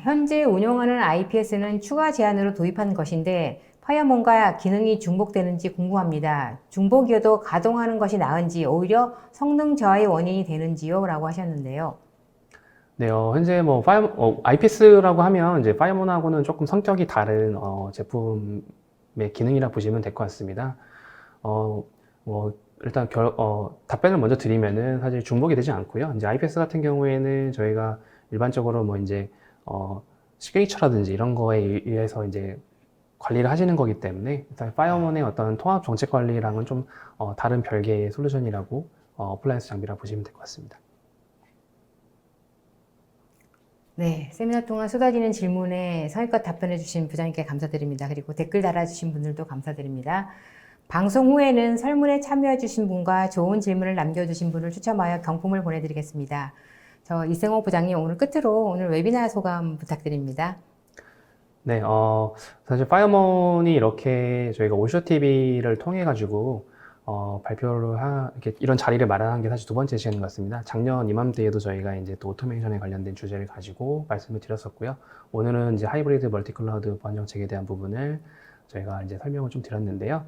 현재 운영하는 IPS는 추가 제한으로 도입한 것인데 파이어몬과 기능이 중복되는지 궁금합니다. 중복이어도 가동하는 것이 나은지 오히려 성능 저하의 원인이 되는지요? 라고 하셨는데요. 네, 현재 뭐 IPS라고 하면 이제 파이어몬하고는 조금 성격이 다른 제품의 기능이라 보시면 될 것 같습니다. 뭐 일단 답변을 먼저 드리면은 사실 중복이 되지 않고요. 이제 IPS 같은 경우에는 저희가 일반적으로 뭐 이제 시그니처라든지 이런 거에 의해서 이제 관리를 하시는 거기 때문에 일단 파이어몬의 어떤 통합 정책 관리랑은 좀 다른 별개의 솔루션이라고 어플라이언스 장비라고 보시면 될 것 같습니다. 네, 세미나 동안 쏟아지는 질문에 성의껏 답변해 주신 부장님께 감사드립니다. 그리고 댓글 달아주신 분들도 감사드립니다. 방송 후에는 설문에 참여해 주신 분과 좋은 질문을 남겨주신 분을 추첨하여 경품을 보내드리겠습니다. 저 이승호 부장님 오늘 끝으로 오늘 웨비나 소감 부탁드립니다. 네, 사실 파이어몬이 이렇게 저희가 올쇼 TV를 통해 가지고 발표를 이렇게 이런 자리를 마련한 게 사실 두 번째 시간인 것 같습니다. 작년 이맘때에도 저희가 이제 또 오토메이션에 관련된 주제를 가지고 말씀을 드렸었고요. 오늘은 이제 하이브리드 멀티클라우드 보안 정책에 대한 부분을 저희가 이제 설명을 좀 드렸는데요.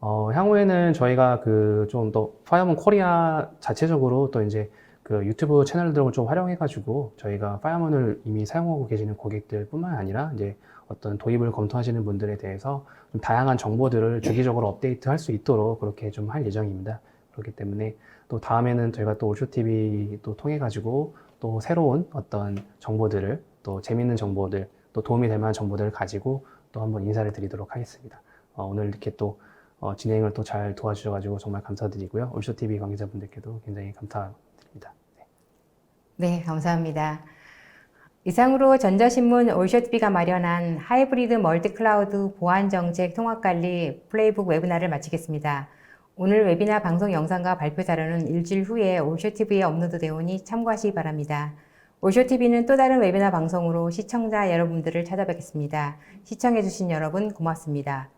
향후에는 저희가 그 좀 더 파이어몬 코리아 자체적으로 또 이제 그 유튜브 채널들을 좀 활용해가지고 저희가 파이어몬을 이미 사용하고 계시는 고객들 뿐만 아니라 이제 어떤 도입을 검토하시는 분들에 대해서 좀 다양한 정보들을 주기적으로 업데이트 할 수 있도록 그렇게 좀 할 예정입니다. 그렇기 때문에 또 다음에는 저희가 또 올쇼TV 또 통해가지고 또 새로운 어떤 정보들을 또 재밌는 정보들 또 도움이 될 만한 정보들을 가지고 또 한번 인사를 드리도록 하겠습니다. 오늘 이렇게 또 진행을 또 잘 도와주셔가지고 정말 감사드리고요. 올쇼TV 관계자분들께도 굉장히 감사드립니다. 네, 감사합니다. 이상으로 전자신문 올쇼TV가 마련한 하이브리드 멀티클라우드 보안정책 통합관리 플레이북 웨비나를 마치겠습니다. 오늘 웨비나 방송 영상과 발표 자료는 일주일 후에 올쇼TV에 업로드되어 오니 참고하시기 바랍니다. 올쇼TV는 또 다른 웨비나 방송으로 시청자 여러분들을 찾아뵙겠습니다. 시청해주신 여러분 고맙습니다.